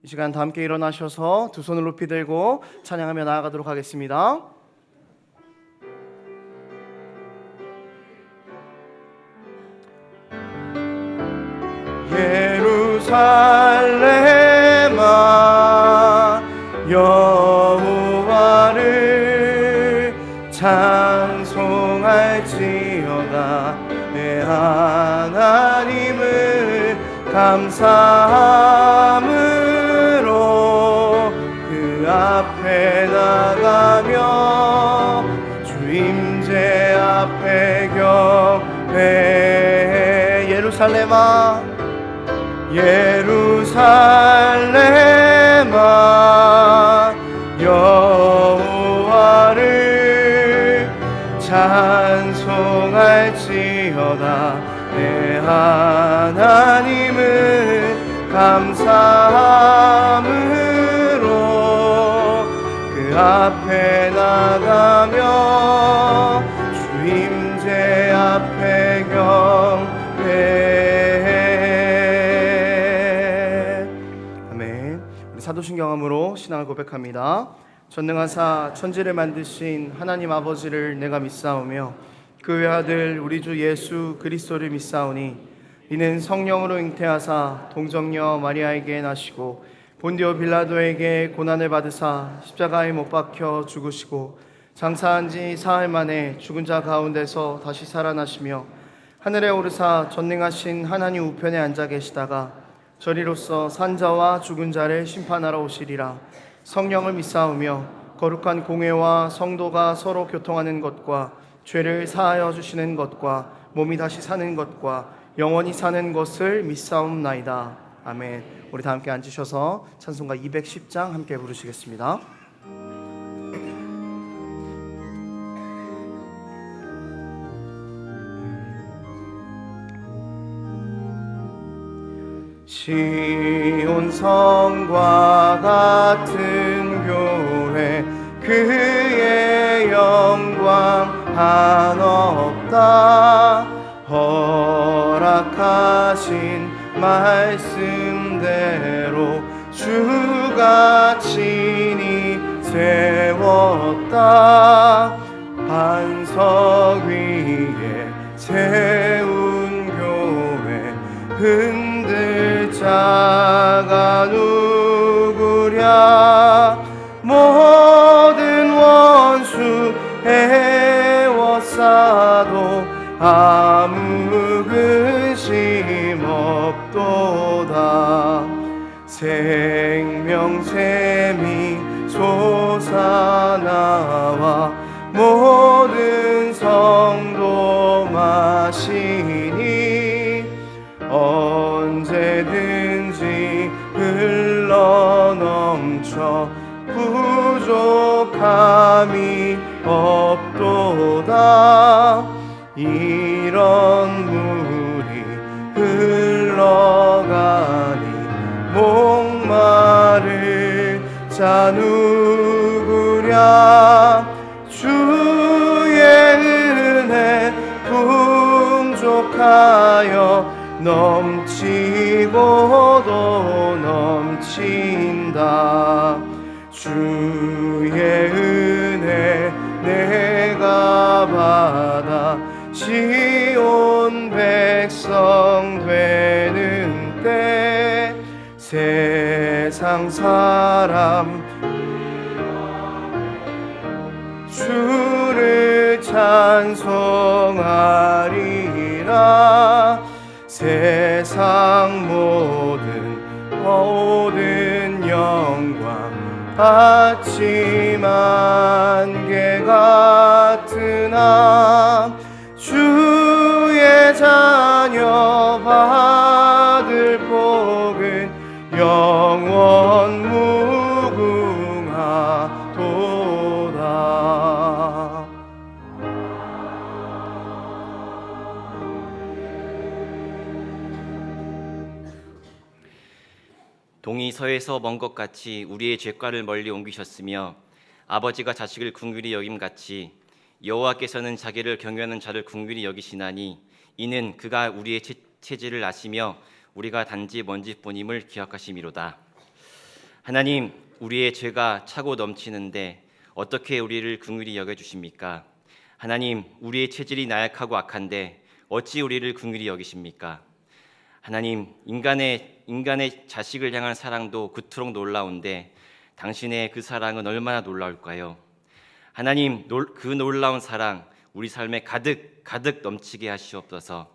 이 시간 다 함께 일어나셔서 두 손을 높이 들고 찬양하며 나아가도록 하겠습니다. 예루살렘아 여호와를 찬송할지어다. 내 하나님을 감사함으로 그 앞에 나가며 주 임재 앞에 경배해. 예루살렘아 예루살렘아 여호와를 찬송할지어다. 내 하나님을 감사함으로 그 앞에 나가며 주 임재 앞에 경배해. 아멘. 우리 사도신경함으로 신앙을 고백합니다. 전능하사 천지를 만드신 하나님 아버지를 내가 믿사오며 그 외아들 우리 주 예수 그리스도를 믿사오니 이는 성령으로 잉태하사 동정녀 마리아에게 나시고 본디오 빌라도에게 고난을 받으사 십자가에 못 박혀 죽으시고 장사한 지 사흘 만에 죽은 자 가운데서 다시 살아나시며 하늘에 오르사 전능하신 하나님 우편에 앉아 계시다가 저리로서 산자와 죽은 자를 심판하러 오시리라. 성령을 믿사오며 거룩한 공회와 성도가 서로 교통하는 것과 죄를 사하여 주시는 것과 몸이 다시 사는 것과 영원히 사는 것을 믿사옵나이다. 아멘. 우리 다 함께 앉으셔서 찬송가 210장 함께 부르시겠습니다. 시온 성과 같은 교회 그의 영광 한없다. 허락하신 말씀대로 주가 친히 세웠다. 반석 위에 세운 교회 흔들 자가 누구랴. 모든 원수 애워싸도 아무 근심 없도다. 생명샘이 솟아나와 모든 성도 마시니 언제든지 흘러넘쳐 부족함이 없도다. 이런 물이 흘러가니 목마를 자 누구랴. 주의 은혜 풍족하여 넘치고도 넘친다. 주의 은혜 내가 받아 시온 백성 되는 때 세상 사람 주를 찬송하리라. 세상 모든 영광 받지만 개 같으나 주의 자녀 받을 복은 영원 무궁하도다. 동이 서에서 먼 것 같이 우리의 죄과를 멀리 옮기셨으며 아버지가 자식을 긍휼히 여김같이 여호와께서는 자기를 경외하는 자를 긍휼히 여기시나니 이는 그가 우리의 체질을 아시며 우리가 단지 먼지뿐임을 기억하심이로다. 하나님, 우리의 죄가 차고 넘치는데 어떻게 우리를 긍휼히 여겨 주십니까? 하나님, 우리의 체질이 나약하고 악한데 어찌 우리를 긍휼히 여기십니까? 하나님, 인간의 자식을 향한 사랑도 그토록 놀라운데 당신의 그 사랑은 얼마나 놀라울까요? 하나님, 그 놀라운 사랑 우리 삶에 가득 넘치게 하시옵소서.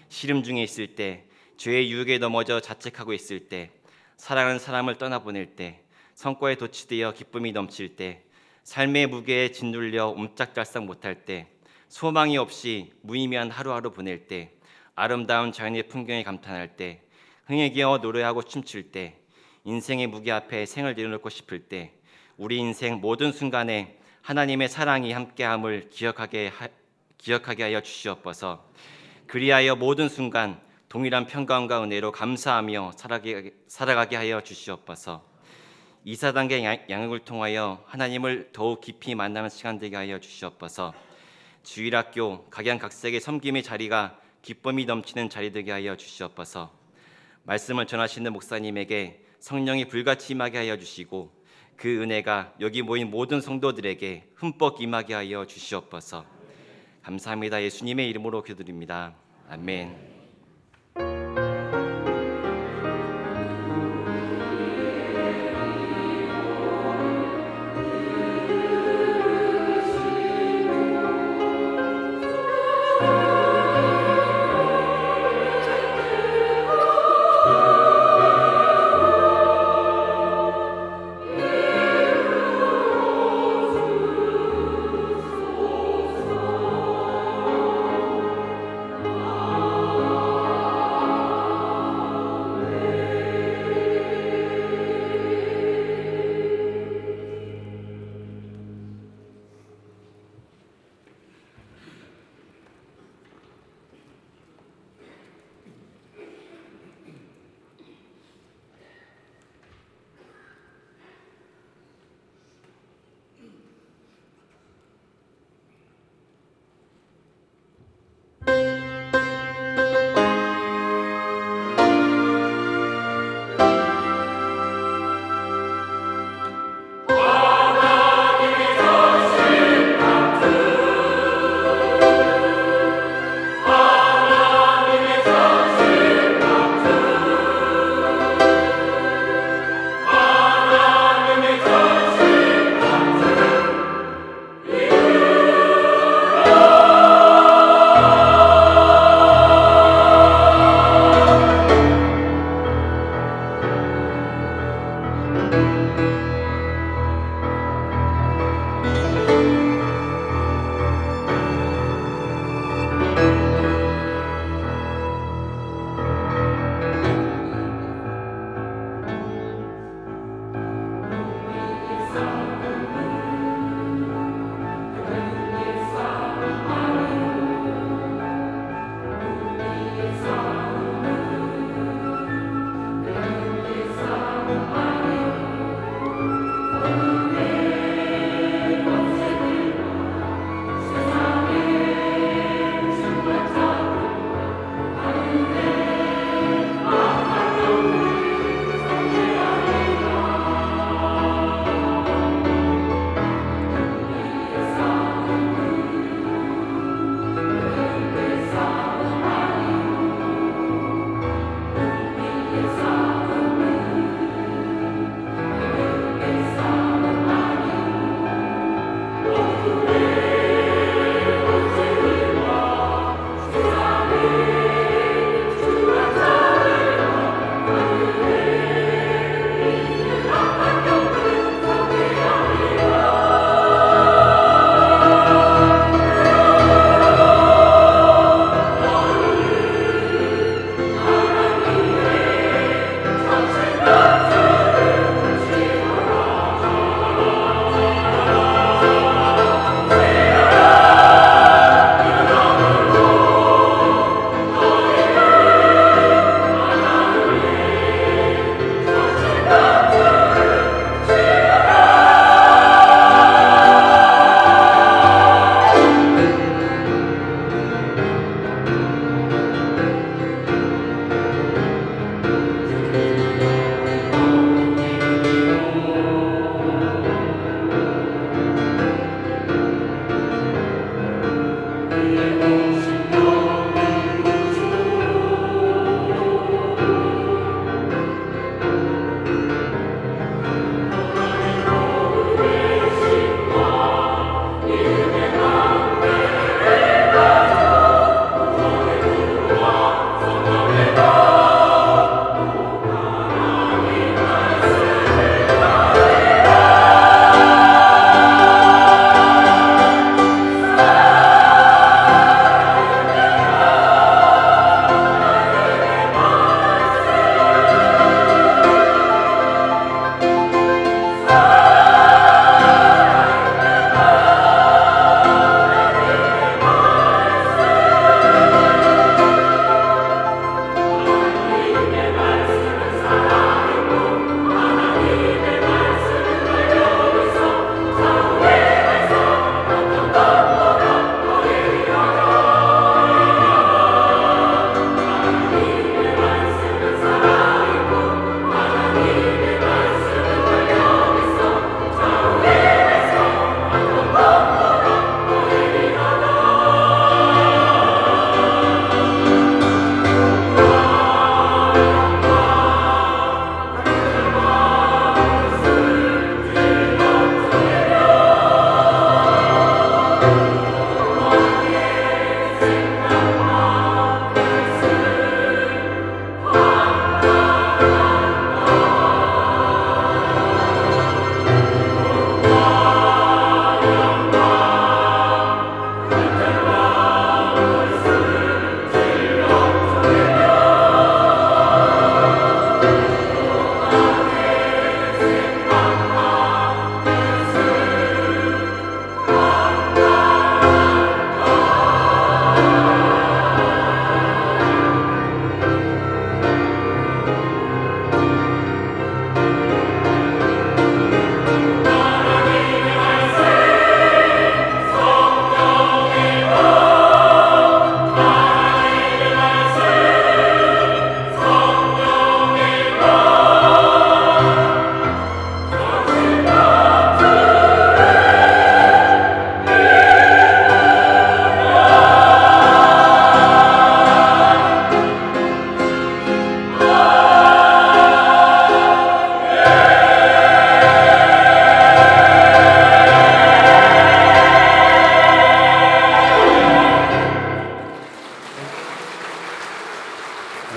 시름 중에 있을 때, 죄의 유혹에 넘어져 자책하고 있을 때, 사랑하는 사람을 떠나보낼 때, 성과에 도취되어 기쁨이 넘칠 때, 삶의 무게에 짓눌려 옴짝달싹 못할 때, 소망이 없이 무의미한 하루하루 보낼 때, 아름다운 자연의 풍경에 감탄할 때, 흥에 기어 노래하고 춤출 때, 인생의 무게 앞에 생을 내려놓고 싶을 때, 우리 인생 모든 순간에 하나님의 사랑이 함께함을 기억하게 하여 주시옵소서. 그리하여 모든 순간 동일한 평강과 은혜로 감사하며 살아가게 하여 주시옵소서. 2사단계 양육을 통하여 하나님을 더욱 깊이 만나는 시간 되게 하여 주시옵소서. 주일학교 각양각색의 섬김의 자리가 기쁨이 넘치는 자리 되게 하여 주시옵소서. 말씀을 전하시는 목사님에게 성령이 불같이 임하게 하여 주시고 그 은혜가 여기 모인 모든 성도들에게 흠뻑 임하게 하여 주시옵소서. 감사합니다. 예수님의 이름으로 기도드립니다. 아멘.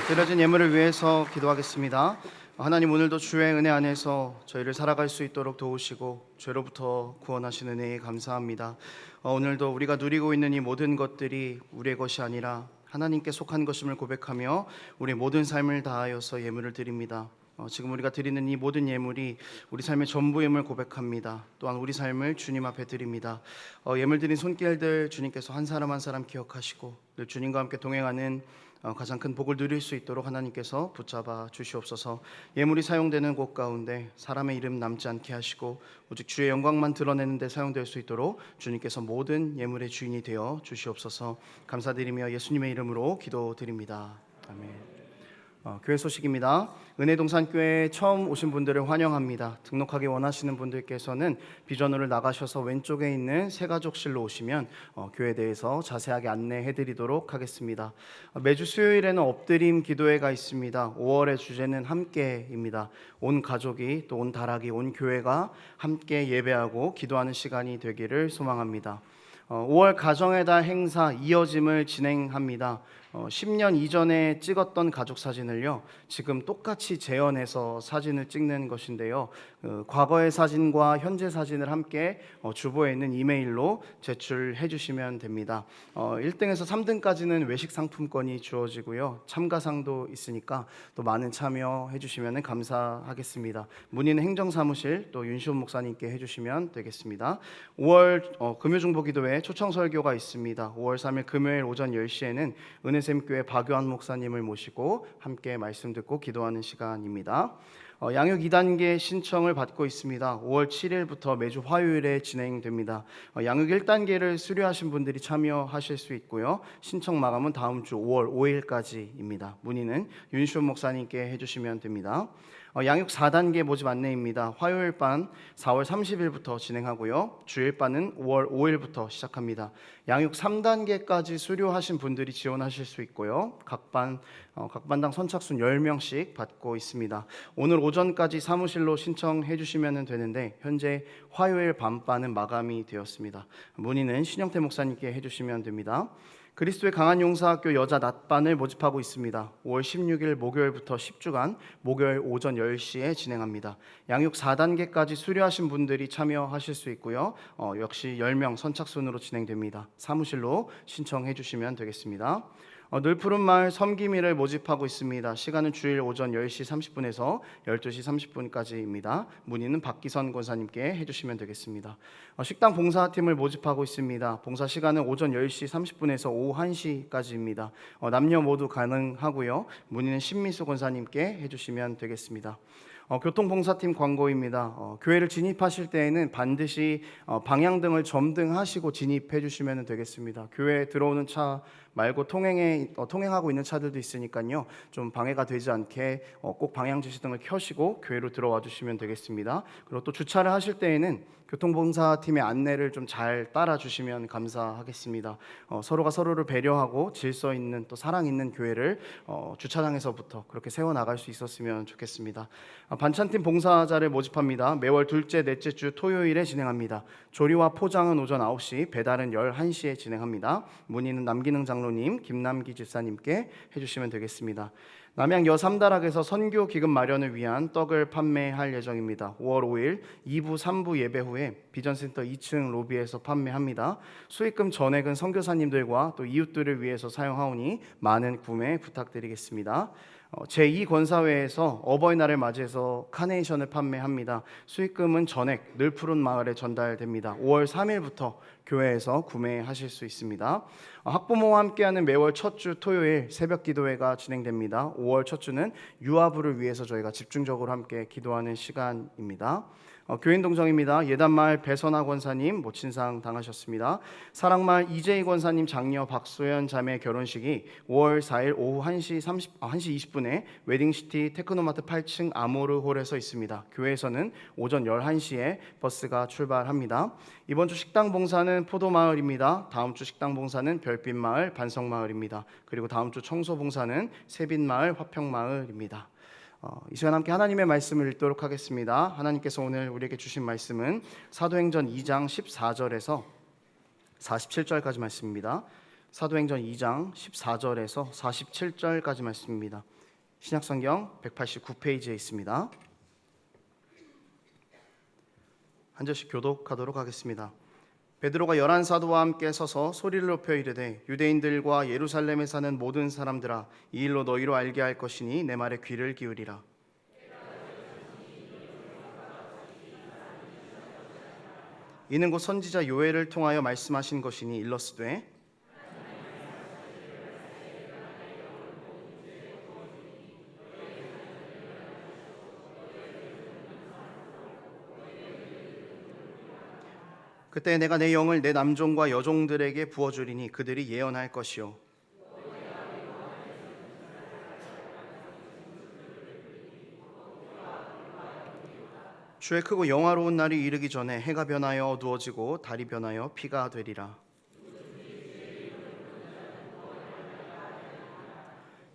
드려진 예물을 위해서 기도하겠습니다. 하나님, 오늘도 주의 은혜 안에서 저희를 살아갈 수 있도록 도우시고 죄로부터 구원하시는 은혜에 감사합니다. 오늘도 우리가 누리고 있는 이 모든 것들이 우리의 것이 아니라 하나님께 속한 것임을 고백하며 우리 모든 삶을 다하여서 예물을 드립니다. 지금 우리가 드리는 이 모든 예물이 우리 삶의 전부임을 고백합니다. 또한 우리 삶을 주님 앞에 드립니다. 예물 드린 손길들 주님께서 한 사람 한 사람 기억하시고 늘 주님과 함께 동행하는 가장 큰 복을 누릴 수 있도록 하나님께서 붙잡아 주시옵소서. 예물이 사용되는 곳 가운데 사람의 이름 남지 않게 하시고 오직 주의 영광만 드러내는 데 사용될 수 있도록 주님께서 모든 예물의 주인이 되어 주시옵소서. 감사드리며 예수님의 이름으로 기도드립니다. 아멘. 교회 소식입니다. 은혜동산교회에 처음 오신 분들을 환영합니다. 등록하기 원하시는 분들께서는 비전으로 나가셔서 왼쪽에 있는 새가족실로 오시면 교회에 대해서 자세하게 안내해드리도록 하겠습니다. 매주 수요일에는 엎드림 기도회가 있습니다. 5월의 주제는 함께입니다. 온 가족이 또 온 다락이 온 교회가 함께 예배하고 기도하는 시간이 되기를 소망합니다. 5월 가정의 달 행사 이어짐을 진행합니다. 10년 이전에 찍었던 가족 사진을요 지금 똑같이 재현해서 사진을 찍는 것인데요, 과거의 사진과 현재 사진을 함께 주보에 있는 이메일로 제출해 주시면 됩니다. 1등에서 3등까지는 외식 상품권이 주어지고요, 참가상도 있으니까 또 많은 참여해 주시면 감사하겠습니다. 문의는 행정사무실 또 윤시원 목사님께 해주시면 되겠습니다. 5월 금요중보기도회 초청설교가 있습니다. 5월 3일 금요일 오전 10시에는 은혜샘교회 박요한 목사님을 모시고 함께 말씀 듣고 기도하는 시간입니다. 양육 2단계 신청을 받고 있습니다. 5월 7일부터 매주 화요일에 진행됩니다. 양육 1단계를 수료하신 분들이 참여하실 수 있고요, 신청 마감은 다음 주 5월 5일까지입니다. 문의는 윤시원 목사님께 해주시면 됩니다. 양육 4단계 모집 안내입니다. 화요일반 4월 30일부터 진행하고요, 주일반은 5월 5일부터 시작합니다. 양육 3단계까지 수료하신 분들이 지원하실 수 있고요, 각 반당 선착순 10명씩 받고 있습니다. 오늘 오전까지 사무실로 신청해 주시면 되는데 현재 화요일 밤반은 마감이 되었습니다. 문의는 신영태 목사님께 해주시면 됩니다. 그리스도의 강한 용사학교 여자 낮반을 모집하고 있습니다. 5월 16일 목요일부터 10주간 목요일 오전 10시에 진행합니다. 양육 4단계까지 수료하신 분들이 참여하실 수 있고요, 역시 10명 선착순으로 진행됩니다. 사무실로 신청해 주시면 되겠습니다. 늘푸른마을 섬김이를 모집하고 있습니다. 시간은 주일 오전 10시 30분에서 12시 30분까지입니다. 문의는 박기선 권사님께 해주시면 되겠습니다. 식당 봉사팀을 모집하고 있습니다. 봉사 시간은 오전 10시 30분에서 오후 1시까지입니다. 남녀 모두 가능하고요, 문의는 신미수 권사님께 해주시면 되겠습니다. 교통봉사팀 광고입니다. 교회를 진입하실 때에는 반드시 방향등을 점등하시고 진입해 주시면 되겠습니다. 교회에 들어오는 차 말고 통행하고 있는 차들도 있으니까요, 좀 방해가 되지 않게 꼭 방향 지시등을 켜시고 교회로 들어와 주시면 되겠습니다. 그리고 또 주차를 하실 때에는 교통봉사팀의 안내를 좀 잘 따라 주시면 감사하겠습니다. 서로가 서로를 배려하고 질서 있는 또 사랑 있는 교회를 주차장에서부터 그렇게 세워 나갈 수 있었으면 좋겠습니다. 반찬팀 봉사자를 모집합니다. 매월 둘째, 넷째 주 토요일에 진행합니다. 조리와 포장은 오전 9시, 배달은 11시에 진행합니다. 문의는 남기능 장로님, 김남기 집사님께 해주시면 되겠습니다. 남양 여3다락에서 선교 기금 마련을 위한 떡을 판매할 예정입니다. 5월 5일 2부 3부 예배 후에 비전센터 2층 로비에서 판매합니다. 수익금 전액은 선교사님들과 또 이웃들을 위해서 사용하오니 많은 구매 부탁드리겠습니다. 제2권사회에서 어버이날을 맞이해서 카네이션을 판매합니다. 수익금은 전액 늘 푸른 마을에 전달됩니다. 5월 3일부터 교회에서 구매하실 수 있습니다. 학부모와 함께하는 매월 첫 주 토요일 새벽 기도회가 진행됩니다. 5월 첫 주는 유아부를 위해서 저희가 집중적으로 함께 기도하는 시간입니다. 교인 동정입니다. 예단마을 배선아 권사님 모친상 당하셨습니다. 사랑마을 이재희 권사님 장녀 박소연 자매 결혼식이 5월 4일 오후 1시 20분에 웨딩시티 테크노마트 8층 아모르홀에서 있습니다. 교회에서는 오전 11시에 버스가 출발합니다. 이번 주 식당 봉사는 포도마을입니다. 다음 주 식당 봉사는 별빛마을 반성마을입니다. 그리고 다음 주 청소 봉사는 새빛마을 화평마을입니다. 이 시간 함께 하나님의 말씀을 읽도록 하겠습니다. 하나님께서 오늘 우리에게 주신 말씀은 사도행전 2장 14절에서 47절까지 말씀입니다. 사도행전 2장 14절에서 47절까지 말씀입니다. 신약성경 189페이지에 있습니다. 한 절씩 교독하도록 하겠습니다. 베드로가 11사도와 함께 서서 소리를 높여 이르되 유대인들과 예루살렘에 사는 모든 사람들아 이 일로 너희로 알게 할 것이니 내 말에 귀를 기울이라. 이는 곧 선지자 요엘을 통하여 말씀하신 것이니 일러스되 그때 내가 내 영을 내 남종과 여종들에게 부어주리니 그들이 예언할 것이요 주의 크고 영화로운 날이 이르기 전에 해가 변하여 어두워지고 달이 변하여 피가 되리라.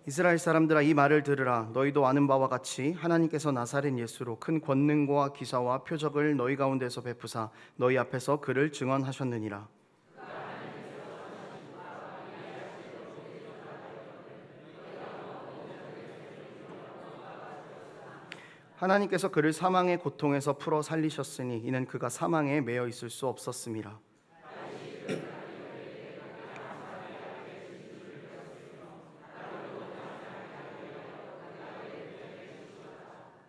이스라엘 사람들아 이 말을 들으라. 너희도 아는 바와 같이 하나님께서 나사렛 예수로 큰 권능과 기사와 표적을 너희 가운데서 베푸사 너희 앞에서 그를 증언하셨느니라. 하나님께서 그를 사망의 고통에서 풀어 살리셨으니 이는 그가 사망에 매여 있을 수 없었음이라.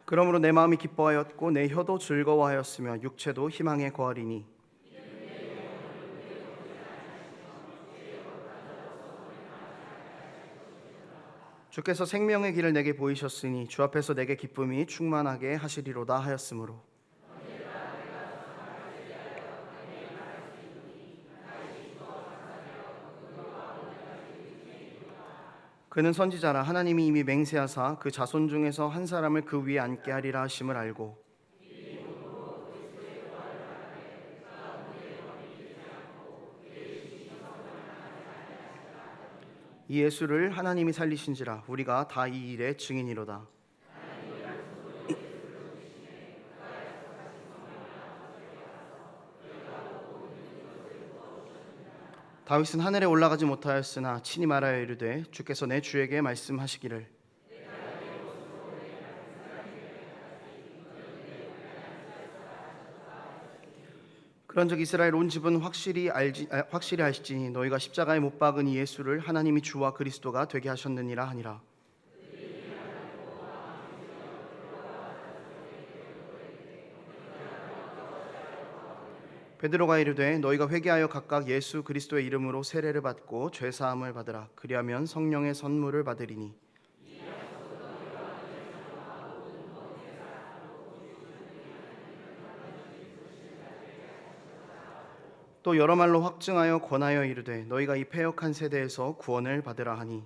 그러므로 내 마음이 기뻐하였고 내 혀도 즐거워하였으며 육체도 희망에 거하리니 주께서 생명의 길을 내게 보이셨으니 주 앞에서 내게 기쁨이 충만하게 하시리로다 하였으므로 그는 선지자라 하나님이 이미 맹세하사 그 자손 중에서 한 사람을 그 위에 앉게 하리라 하심을 알고 이 예수를 하나님이 살리신지라 우리가 다 이 일의 증인이로다. 다윗은 하늘에 올라가지 못하였으나 친히 말하여 이르되 주께서 내 주에게 말씀하시기를 그런즉 이스라엘 온 집은 확실히 알지니 너희가 십자가에 못 박은 이 예수를 하나님이 주와 그리스도가 되게 하셨느니라 하니라. 베드로가 이르되 너희가 회개하여 각각 예수 그리스도의 이름으로 세례를 받고 죄 사함을 받으라. 그리하면 성령의 선물을 받으리니 또 여러 말로 확증하여 권하여 이르되 너희가 이 패역한 세대에서 구원을 받으라 하니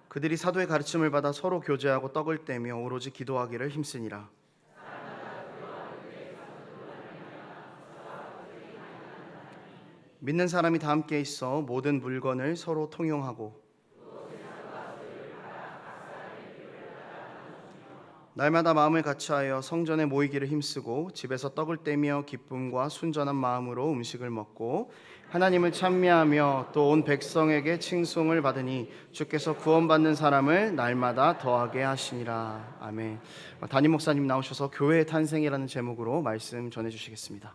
그들이 사도의 가르침을 받아 서로 교제하고 떡을 떼며 오로지 기도하기를 힘쓰니라. 믿는 사람이 다 함께 있어 모든 물건을 서로 통용하고 날마다 마음을 같이하여 성전에 모이기를 힘쓰고 집에서 떡을 떼며 기쁨과 순전한 마음으로 음식을 먹고 하나님을 찬미하며 또 온 백성에게 칭송을 받으니 주께서 구원받는 사람을 날마다 더하게 하시니라. 아멘. 담임 목사님 나오셔서 교회의 탄생이라는 제목으로 말씀 전해주시겠습니다.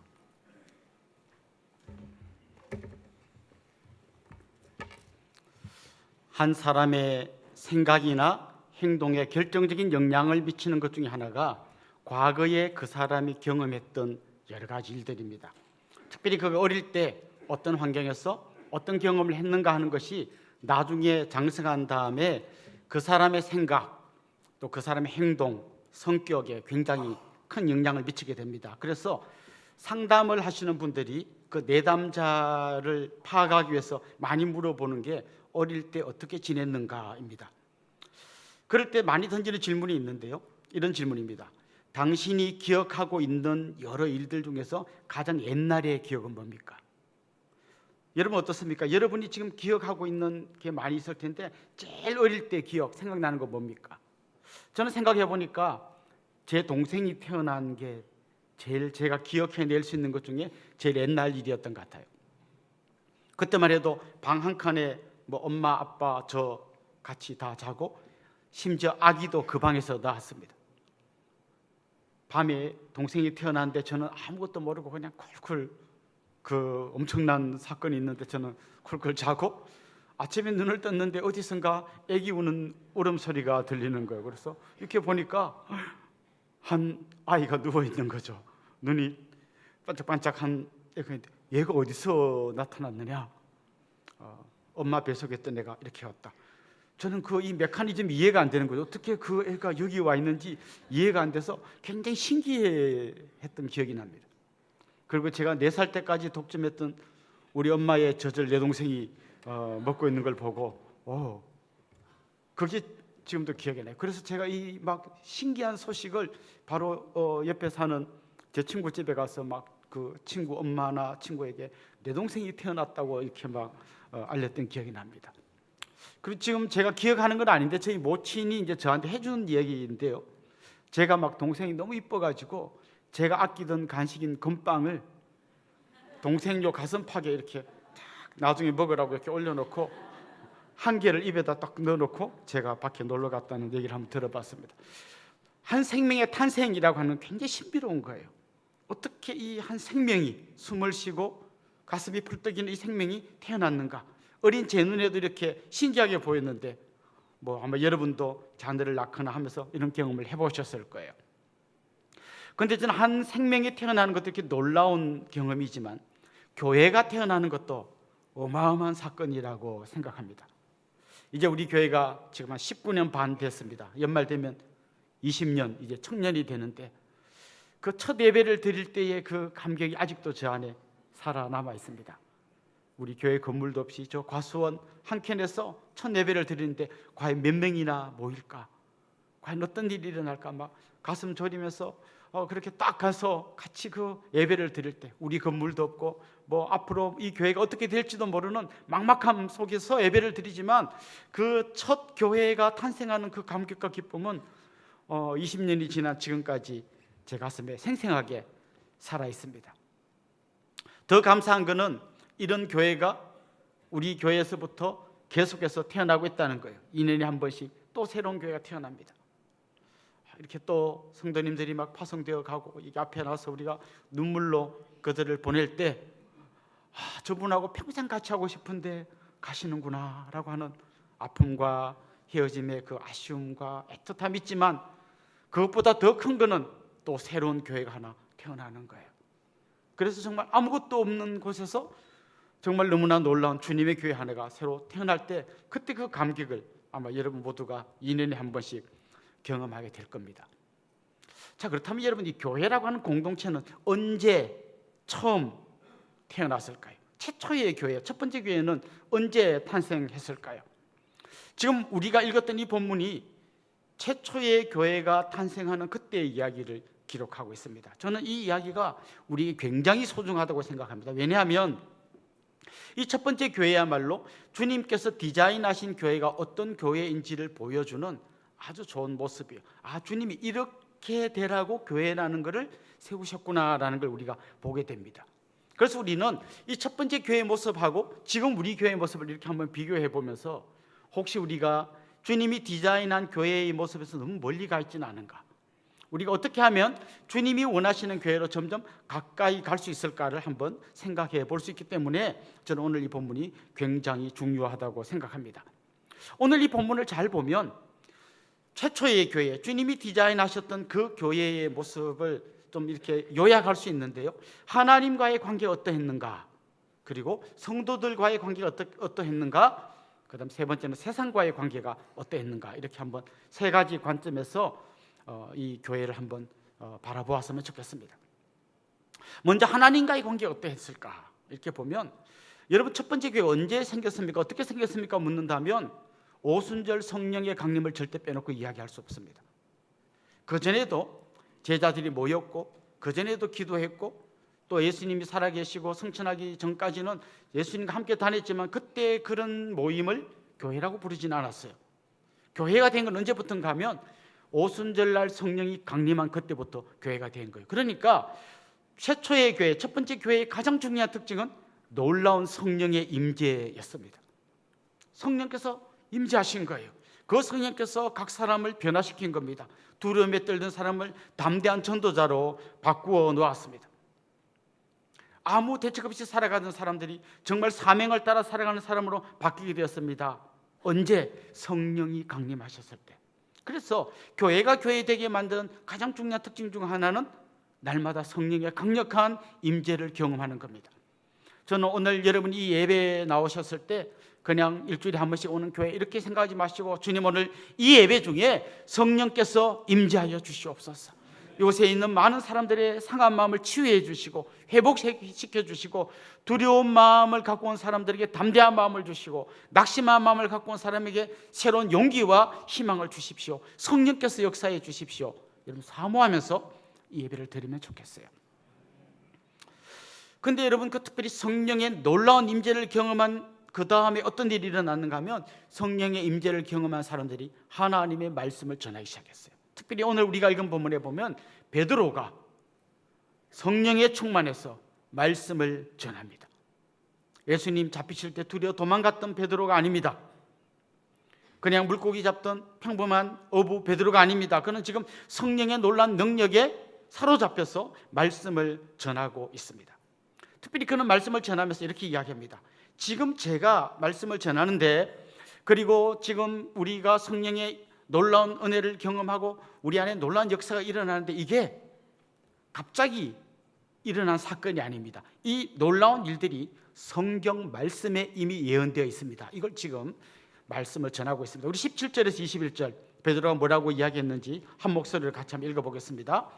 한 사람의 생각이나 행동에 결정적인 영향을 미치는 것 중에 하나가 과거에 그 사람이 경험했던 여러 가지 일들입니다. 특별히 그 어릴 때 어떤 환경에서 어떤 경험을 했는가 하는 것이 나중에 장성한 다음에 그 사람의 생각, 또 그 사람의 행동, 성격에 굉장히 큰 영향을 미치게 됩니다. 그래서 상담을 하시는 분들이 그 내담자를 파악하기 위해서 많이 물어보는 게 어릴 때 어떻게 지냈는가입니다. 그럴 때 많이 던지는 질문이 있는데요, 이런 질문입니다. 당신이 기억하고 있는 여러 일들 중에서 가장 옛날의 기억은 뭡니까? 여러분 어떻습니까? 여러분이 지금 기억하고 있는 게 많이 있을 텐데 제일 어릴 때 기억 생각나는 거 뭡니까? 저는 생각해 보니까 제 동생이 태어난 게 제일 제가 기억해낼 수 있는 것 중에 제일 옛날 일이었던 것 같아요. 그때만 해도 방 한 칸에 뭐 엄마, 아빠, 저 같이 다 자고 심지어 아기도 그 방에서 낳았습니다. 밤에 동생이 태어났는데 저는 아무것도 모르고 그냥 쿨쿨, 그 엄청난 사건이 있는데 저는 쿨쿨 자고 아침에 눈을 떴는데 어디선가 아기 우는 울음소리가 들리는 거예요. 그래서 이렇게 보니까 한 아이가 누워 있는 거죠. 눈이 반짝반짝한 애가 얘가 어디서 나타났느냐? 엄마 뱃속에 있던 애가 이렇게 왔다. 저는 그 이 메커니즘이 이해가 안 되는 거죠. 어떻게 그 애가 여기 와 있는지 이해가 안 돼서 굉장히 신기했던 기억이 납니다. 그리고 제가 4살 때까지 독점했던 우리 엄마의 젖을 내 동생이 먹고 있는 걸 보고 그게 지금도 기억이 나요. 그래서 제가 이 막 신기한 소식을 바로 옆에 사는 제 친구 집에 가서 막 그 친구 엄마나 친구에게 내 동생이 태어났다고 이렇게 막 알렸던 기억이 납니다. 그리고 지금 제가 기억하는 건 아닌데 저희 모친이 이제 저한테 해준 이야기인데요. 제가 막 동생이 너무 이뻐가지고 제가 아끼던 간식인 건빵을 동생 요 가슴팍에 이렇게 딱 나중에 먹으라고 이렇게 올려놓고 한 개를 입에다 딱 넣어놓고 제가 밖에 놀러 갔다는 얘기를 한번 들어봤습니다. 한 생명의 탄생이라고 하는 굉장히 신비로운 거예요. 어떻게 이 한 생명이 숨을 쉬고 가슴이 풀떡이는 이 생명이 태어났는가? 어린 제 눈에도 이렇게 신기하게 보였는데 뭐 아마 여러분도 자녀를 낳거나 하면서 이런 경험을 해보셨을 거예요. 그런데 저는 한 생명이 태어나는 것도 이렇게 놀라운 경험이지만 교회가 태어나는 것도 어마어마한 사건이라고 생각합니다. 이제 우리 교회가 지금 한 19년 반 됐습니다. 연말 되면 20년, 이제 청년이 되는데 그 첫 예배를 드릴 때의 그 감격이 아직도 저 안에 살아남아 있습니다. 우리 교회 건물도 없이 저 과수원 한 켠에서 첫 예배를 드리는데 과연 몇 명이나 모일까? 과연 어떤 일이 일어날까? 막 가슴 졸이면서 그렇게 딱 가서 같이 그 예배를 드릴 때 우리 건물도 없고 뭐 앞으로 이 교회가 어떻게 될지도 모르는 막막함 속에서 예배를 드리지만 그 첫 교회가 탄생하는 그 감격과 기쁨은 20년이 지난 지금까지 제 가슴에 생생하게 살아 있습니다. 더 감사한 것은 이런 교회가 우리 교회에서부터 계속해서 태어나고 있다는 거예요. 2년에 한 번씩 또 새로운 교회가 태어납니다. 이렇게 또 성도님들이 막 파송되어 가고 이 앞에 나와서 우리가 눈물로 그들을 보낼 때 저분하고 평생 같이 하고 싶은데 가시는구나 라고 하는 아픔과 헤어짐의 그 아쉬움과 애틋함이 있지만 그것보다 더 큰 거는 또 새로운 교회가 하나 태어나는 거예요. 그래서 정말 아무것도 없는 곳에서 정말 너무나 놀라운 주님의 교회 하나가 새로 태어날 때 그때 그 감격을 아마 여러분 모두가 2년에 한 번씩 경험하게 될 겁니다. 자, 그렇다면 여러분 이 교회라고 하는 공동체는 언제 처음 태어났을까요? 최초의 교회, 첫 번째 교회는 언제 탄생했을까요? 지금 우리가 읽었던 이 본문이 최초의 교회가 탄생하는 그때의 이야기를 기록하고 있습니다. 저는 이 이야기가 우리에게 굉장히 소중하다고 생각합니다. 왜냐하면 이 첫 번째 교회야말로 주님께서 디자인하신 교회가 어떤 교회인지를 보여주는 아주 좋은 모습이에요. 주님이 이렇게 되라고 교회라는 것을 세우셨구나라는 걸 우리가 보게 됩니다. 그래서 우리는 이 첫 번째 교회의 모습하고 지금 우리 교회의 모습을 이렇게 한번 비교해 보면서 혹시 우리가 주님이 디자인한 교회의 모습에서 너무 멀리 가 있지는 않은가? 우리가 어떻게 하면 주님이 원하시는 교회로 점점 가까이 갈 수 있을까를 한번 생각해 볼 수 있기 때문에 저는 오늘 이 본문이 굉장히 중요하다고 생각합니다. 오늘 이 본문을 잘 보면 최초의 교회, 주님이 디자인하셨던 그 교회의 모습을 좀 이렇게 요약할 수 있는데요. 하나님과의 관계가 어떠했는가, 그리고 성도들과의 관계가 어떠했는가, 그다음 세 번째는 세상과의 관계가 어떠했는가, 이렇게 한번 세 가지 관점에서 이 교회를 한번 바라보았으면 좋겠습니다. 먼저 하나님과의 관계가 어떠했을까 이렇게 보면, 여러분 첫 번째 교회 언제 생겼습니까? 어떻게 생겼습니까? 묻는다면 오순절 성령의 강림을 절대 빼놓고 이야기할 수 없습니다. 그전에도 제자들이 모였고, 그전에도 기도했고, 또 예수님이 살아계시고 성천하기 전까지는 예수님과 함께 다녔지만 그때 그런 모임을 교회라고 부르지는 않았어요. 교회가 된 건 언제부터인가 하면 오순절날 성령이 강림한 그때부터 교회가 된 거예요. 그러니까 최초의 교회, 첫 번째 교회의 가장 중요한 특징은 놀라운 성령의 임재였습니다. 성령께서 임재하신 거예요. 그 성령께서 각 사람을 변화시킨 겁니다. 두려움에 떨던 사람을 담대한 전도자로 바꾸어 놓았습니다. 아무 대책 없이 살아가던 사람들이 정말 사명을 따라 살아가는 사람으로 바뀌게 되었습니다. 언제? 성령이 강림하셨을 때. 그래서 교회가 교회되게 만드는 가장 중요한 특징 중 하나는 날마다 성령의 강력한 임재를 경험하는 겁니다. 저는 오늘 여러분 이 예배에 나오셨을 때 그냥 일주일에 한 번씩 오는 교회 이렇게 생각하지 마시고, 주님 오늘 이 예배 중에 성령께서 임재하여 주시옵소서. 요새 있는 많은 사람들의 상한 마음을 치유해 주시고 회복시켜 주시고, 두려운 마음을 갖고 온 사람들에게 담대한 마음을 주시고, 낙심한 마음을 갖고 온 사람에게 새로운 용기와 희망을 주십시오. 성령께서 역사해 주십시오. 여러분 사모하면서 이 예배를 드리면 좋겠어요. 근데 여러분 그 특별히 성령의 놀라운 임재를 경험한 그 다음에 어떤 일이 일어났는가 하면, 성령의 임재를 경험한 사람들이 하나님의 말씀을 전하기 시작했어요. 특별히 오늘 우리가 읽은 본문에 보면 베드로가 성령에 충만해서 말씀을 전합니다. 예수님 잡히실 때 두려워 도망갔던 베드로가 아닙니다. 그냥 물고기 잡던 평범한 어부 베드로가 아닙니다. 그는 지금 성령의 놀라운 능력에 사로잡혀서 말씀을 전하고 있습니다. 특별히 그는 말씀을 전하면서 이렇게 이야기합니다. 지금 제가 말씀을 전하는데, 그리고 지금 우리가 성령의 놀라운 은혜를 경험하고 우리 안에 놀라운 역사가 일어나는데, 이게 갑자기 일어난 사건이 아닙니다. 이 놀라운 일들이 성경 말씀에 이미 예언되어 있습니다. 이걸 지금 말씀을 전하고 있습니다. 우리 17절에서 21절 베드로가 뭐라고 이야기했는지 한 목소리를 같이 한번 읽어보겠습니다.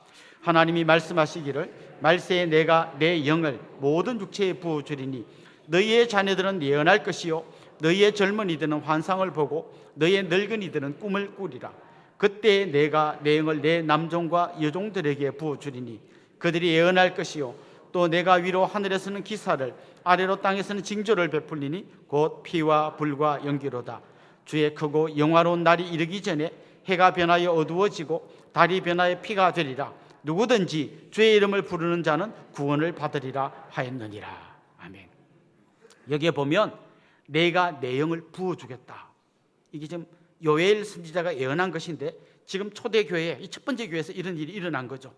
하나님이 말씀하시기를 말세에 내가 내 영을 모든 육체에 부어주리니 너희의 자녀들은 예언할 것이요 너희의 젊은이들은 환상을 보고 너희의 늙은이들은 꿈을 꾸리라. 그때 내가 내 영을 내 남종과 여종들에게 부어주리니 그들이 예언할 것이요 또 내가 위로 하늘에서는 기사를 아래로 땅에서는 징조를 베풀리니 곧 피와 불과 연기로다. 주의 크고 영화로운 날이 이르기 전에 해가 변하여 어두워지고 달이 변하여 피가 되리라. 누구든지 주의 이름을 부르는 자는 구원을 받으리라 하였느니라. 아멘. 여기에 보면 내가 내 영을 부어주겠다. 이게 지금 요엘 선지자가 예언한 것인데, 지금 초대교회 이 첫 번째 교회에서 이런 일이 일어난 거죠.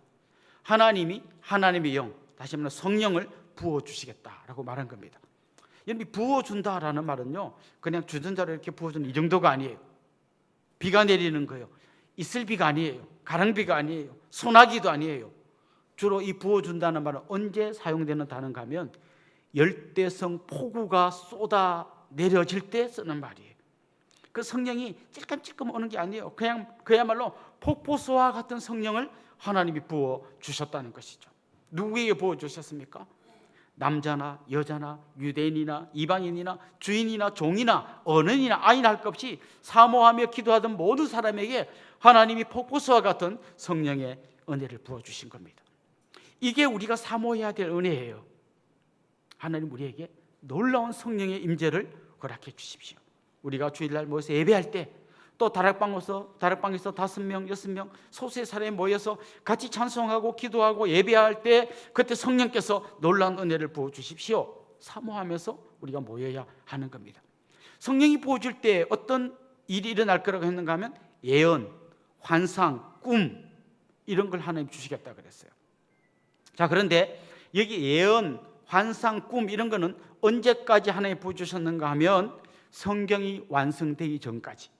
하나님이 하나님의 영, 다시 말하면 성령을 부어주시겠다라고 말한 겁니다. 여러분, 부어준다라는 말은요 그냥 주전자로 이렇게 부어주는 이 정도가 아니에요. 비가 내리는 거예요. 이슬비가 아니에요. 가랑비가 아니에요. 소나기도 아니에요. 주로 이 부어준다는 말은 언제 사용되는 단어인가 하면 열대성 폭우가 쏟아 내려질 때 쓰는 말이에요. 그 성령이 찔끔찔끔 오는 게 아니에요. 그냥 그야말로 폭포수와 같은 성령을 하나님이 부어주셨다는 것이죠. 누구에게 부어주셨습니까? 남자나 여자나 유대인이나 이방인이나 주인이나 종이나 어른이나 아이나 할 것 없이 사모하며 기도하던 모든 사람에게 하나님이 폭포수와 같은 성령의 은혜를 부어주신 겁니다. 이게 우리가 사모해야 될 은혜예요. 하나님 우리에게 놀라운 성령의 임재를 허락해 주십시오. 우리가 주일날 모여서 예배할 때, 또 다락방에서 5명, 6명 소수의 사람이 모여서 같이 찬송하고 기도하고 예배할 때, 그때 성령께서 놀라운 은혜를 부어주십시오. 사모하면서 우리가 모여야 하는 겁니다. 성령이 부어줄 때 어떤 일이 일어날 거라고 했는가 하면 예언, 환상, 꿈 이런 걸 하나님 주시겠다 그랬어요. 자, 그런데 여기 예언, 환상, 꿈 이런 거는 언제까지 하나님 부어주셨는가 하면 성경이 완성되기 전까지,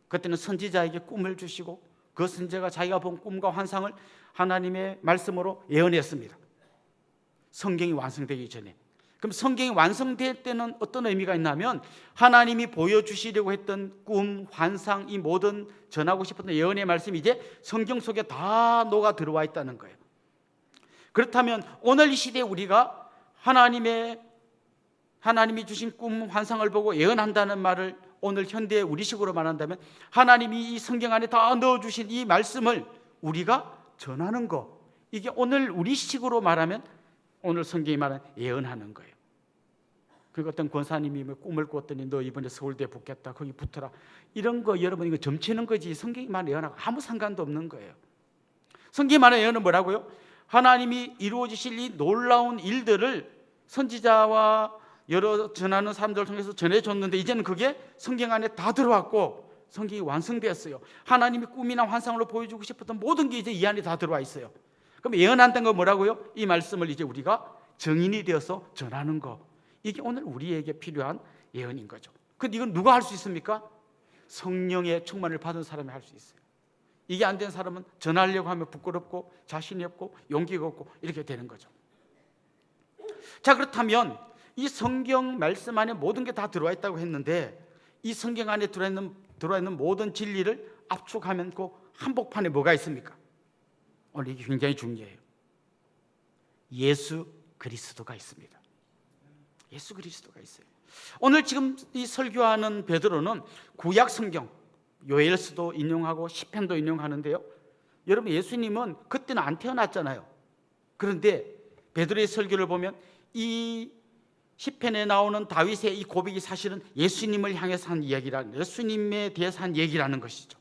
그때는 선지자에게 꿈을 주시고 그 선지자가 자기가 본 꿈과 환상을 하나님의 말씀으로 예언했습니다. 성경이 완성되기 전에. 그럼 성경이 완성될 때는 어떤 의미가 있냐면 하나님이 보여주시려고 했던 꿈, 환상, 이 모든 전하고 싶었던 예언의 말씀이 이제 성경 속에 다 녹아 들어와 있다는 거예요. 그렇다면 오늘 이 시대에 우리가 하나님이 주신 꿈, 환상을 보고 예언한다는 말을 오늘 현대의 우리식으로 말한다면 하나님이 이 성경 안에 다 넣어주신 이 말씀을 우리가 전하는 거, 이게 오늘 우리식으로 말하면 오늘 성경이 말하는 예언하는 거예요. 그리고 어떤 권사님이 꿈을 꿨더니 너 이번에 서울대 붙겠다, 거기 붙어라, 이런 거 여러분 이거 점치는 거지 성경이 말하는 예언하고 아무 상관도 없는 거예요. 성경이 말하는 예언은 뭐라고요? 하나님이 이루어지실 이 놀라운 일들을 선지자와 여러 전하는 사람들을 통해서 전해줬는데 이제는 그게 성경 안에 다 들어왔고 성경이 완성되었어요. 하나님이 꿈이나 환상으로 보여주고 싶었던 모든 게 이제 이 안에 다 들어와 있어요. 그럼 예언한다는 건 뭐라고요? 이 말씀을 이제 우리가 증인이 되어서 전하는 거, 이게 오늘 우리에게 필요한 예언인 거죠. 근데 이건 누가 할 수 있습니까? 성령의 충만을 받은 사람이 할 수 있어요. 이게 안 된 사람은 전하려고 하면 부끄럽고 자신이 없고 용기가 없고 이렇게 되는 거죠. 자, 그렇다면 이 성경 말씀 안에 모든 게 다 들어와 있다고 했는데 이 성경 안에 들어와 있는 모든 진리를 압축하면 그 한복판에 뭐가 있습니까? 오늘 이게 굉장히 중요해요. 예수 그리스도가 있습니다. 예수 그리스도가 있어요. 오늘 지금 이 설교하는 베드로는 구약 성경 요엘서도 인용하고 시편도 인용하는데요. 여러분, 예수님은 그때는 안 태어났잖아요. 그런데 베드로의 설교를 보면 이 시편에 나오는 다윗의 이 고백이 사실은 예수님을 향해서 한 이야기라는, 예수님에 대해서 한 얘기라는 것이죠.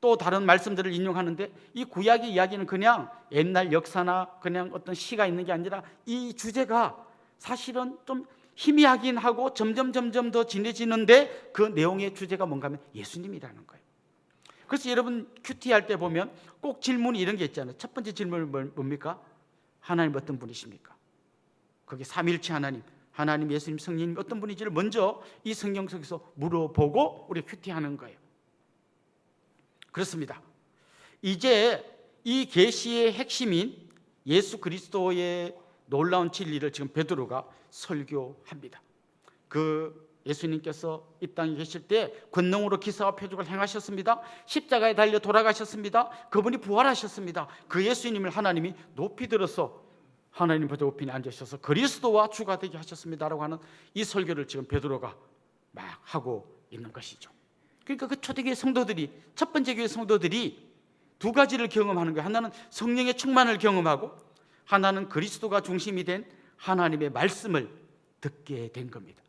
또 다른 말씀들을 인용하는데 이 구약의 이야기는 그냥 옛날 역사나 그냥 어떤 시가 있는 게 아니라 이 주제가 사실은 좀 희미하긴 하고 점점 더 진해지는데 그 내용의 주제가 뭔가 하면 예수님이라는 거예요. 그래서 여러분 큐티 할 때 보면 꼭 질문이 이런 게 있잖아요. 첫 번째 질문은 뭡니까? 하나님 어떤 분이십니까? 그게 삼위일체 하나님, 예수님, 성령님 어떤 분인지를 먼저 이 성경 속에서 물어보고 우리 큐티하는 거예요. 그렇습니다. 이제 이 계시의 핵심인 예수 그리스도의 놀라운 진리를 지금 베드로가 설교합니다. 그 예수님께서 이 땅에 계실 때 권능으로 기사와 표적을 행하셨습니다. 십자가에 달려 돌아가셨습니다. 그분이 부활하셨습니다. 그 예수님을 하나님이 높이 들어서 하나님 보좌 우편에 앉으셔서 그리스도와 주가 되게 하셨습니다라고 하는 이 설교를 지금 베드로가 막 하고 있는 것이죠. 그러니까 그 초대교회 성도들이, 첫 번째 교회 성도들이 두 가지를 경험하는 거예요. 하나는 성령의 충만을 경험하고 하나는 그리스도가 중심이 된 하나님의 말씀을 듣게 된 겁니다.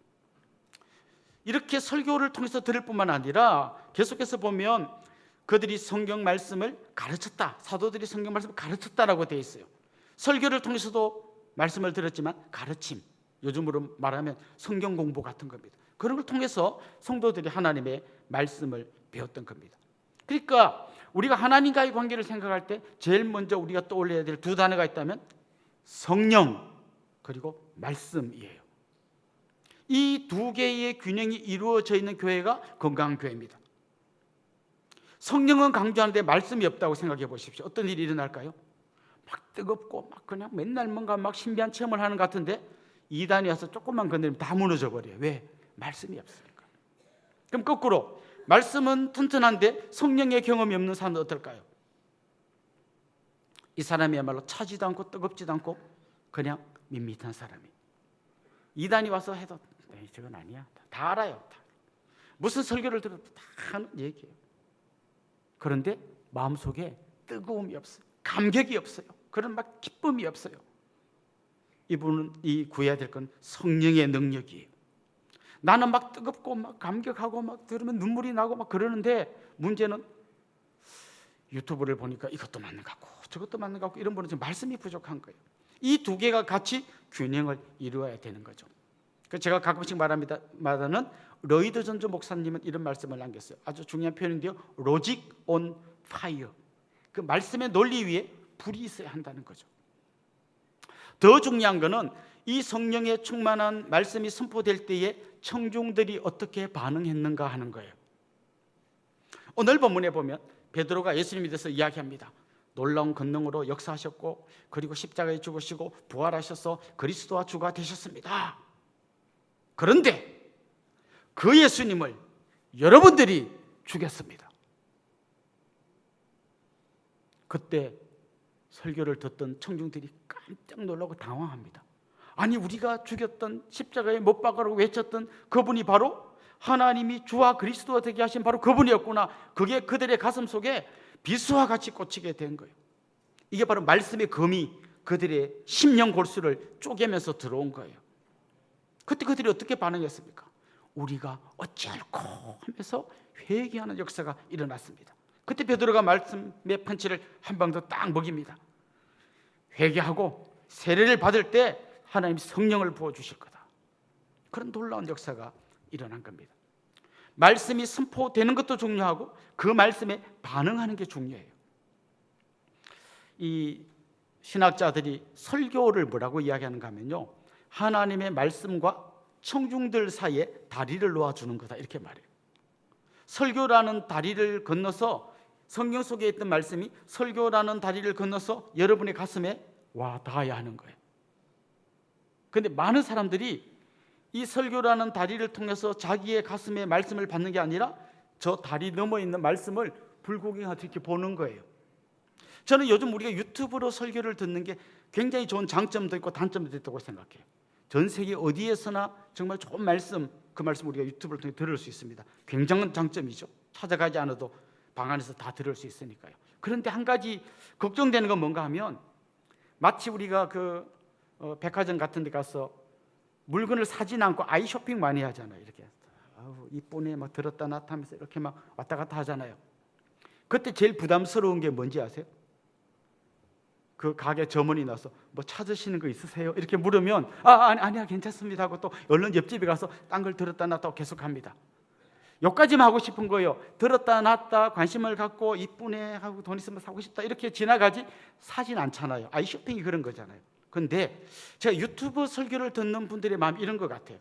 이렇게 설교를 통해서 들을 뿐만 아니라 계속해서 보면 그들이 성경 말씀을 가르쳤다, 사도들이 성경 말씀을 가르쳤다라고 되어 있어요. 설교를 통해서도 말씀을 들었지만 가르침, 요즘으로 말하면 성경 공부 같은 겁니다. 그런 걸 통해서 성도들이 하나님의 말씀을 배웠던 겁니다. 그러니까 우리가 하나님과의 관계를 생각할 때 제일 먼저 우리가 떠올려야 될 두 단어가 있다면 성령 그리고 말씀이에요. 이 두 개의 균형이 이루어져 있는 교회가 건강한 교회입니다. 성령은 강조하는데 말씀이 없다고 생각해 보십시오. 어떤 일이 일어날까요? 막 뜨겁고 막 그냥 맨날 뭔가 막 신비한 체험을 하는 것 같은데 이단이 와서 조금만 건드리면 다 무너져 버려요. 왜? 말씀이 없으니까. 그럼 거꾸로 말씀은 튼튼한데 성령의 경험이 없는 사람은 어떨까요? 이 사람이야말로 차지도 않고 뜨겁지도 않고 그냥 밋밋한 사람이. 이단이 와서 해도 저건 아니야. 다 알아요. 다. 무슨 설교를 들어도 다 하는 얘기예요. 그런데 마음속에 뜨거움이 없어요. 감격이 없어요. 그런 막 기쁨이 없어요. 이분은 이 구해야 될 건 성령의 능력이에요. 나는 막 뜨겁고 막 감격하고 막 들으면 눈물이 나고 막 그러는데 문제는 유튜브를 보니까 이것도 맞는 것 같고 저것도 맞는 것 같고 이런 분은 지금 말씀이 부족한 거예요. 이 두 개가 같이 균형을 이루어야 되는 거죠. 제가 가끔씩 말하는 로이드 존즈 목사님은 이런 말씀을 남겼어요. 아주 중요한 표현인데요. 로직 온 파이어. 그 말씀의 논리 위에 불이 있어야 한다는 거죠. 더 중요한 거는 이 성령의 충만한 말씀이 선포될 때에 청중들이 어떻게 반응했는가 하는 거예요. 오늘 본문에 보면 베드로가 예수님에 대해서 이야기합니다. 놀라운 권능으로 역사하셨고 그리고 십자가에 죽으시고 부활하셔서 그리스도와 주가 되셨습니다. 그런데 그 예수님을 여러분들이 죽였습니다. 그때 설교를 듣던 청중들이 깜짝 놀라고 당황합니다. 아니, 우리가 죽였던 십자가에 못 박으라고 외쳤던 그분이 바로 하나님이 주와 그리스도가 되게 하신 바로 그분이었구나. 그게 그들의 가슴 속에 비수와 같이 꽂히게 된 거예요. 이게 바로 말씀의 검이 그들의 심령 골수를 쪼개면서 들어온 거예요. 그때 그들이 어떻게 반응했습니까? 우리가 어찌할꼬 하면서 회개하는 역사가 일어났습니다. 그때 베드로가 말씀의 펀치를 한 방 더 딱 먹입니다. 회개하고 세례를 받을 때 하나님 성령을 부어주실 거다. 그런 놀라운 역사가 일어난 겁니다. 말씀이 선포되는 것도 중요하고 그 말씀에 반응하는 게 중요해요. 이 신학자들이 설교를 뭐라고 이야기하는가 하면요, 하나님의 말씀과 청중들 사이에 다리를 놓아주는 거다, 이렇게 말해요. 설교라는 다리를 건너서 성경 속에 있던 말씀이 설교라는 다리를 건너서 여러분의 가슴에 와 닿아야 하는 거예요. 그런데 많은 사람들이 이 설교라는 다리를 통해서 자기의 가슴에 말씀을 받는 게 아니라 저 다리 넘어 있는 말씀을 불구경하듯 이렇게 보는 거예요. 저는 요즘 우리가 유튜브로 설교를 듣는 게 굉장히 좋은 장점도 있고 단점도 있다고 생각해요. 전 세계 어디에서나 정말 좋은 말씀, 그 말씀 우리가 유튜브를 통해 들을 수 있습니다. 굉장한 장점이죠. 찾아가지 않아도 방 안에서 다 들을 수 있으니까요. 그런데 한 가지 걱정되는 건 뭔가 하면, 마치 우리가 백화점 같은 데 가서 물건을 사진 않고 아이 쇼핑 많이 하잖아요. 이렇게 이쁘네 막 들었다 놨다 하면서 이렇게 막 왔다 갔다 하잖아요. 그때 제일 부담스러운 게 뭔지 아세요? 그 가게 점원이 나서 뭐 찾으시는 거 있으세요? 이렇게 물으면 아니야 괜찮습니다 하고 또 얼른 옆집에 가서 딴 걸 들었다 놨다 계속 합니다. 여기까지만 하고 싶은 거예요. 들었다 놨다 관심을 갖고 이쁘네 하고 돈 있으면 사고 싶다 이렇게 지나가지 사진 않잖아요. 아이 쇼핑이 그런 거잖아요. 그런데 제가 유튜브 설교를 듣는 분들의 마음이 이런 것 같아요.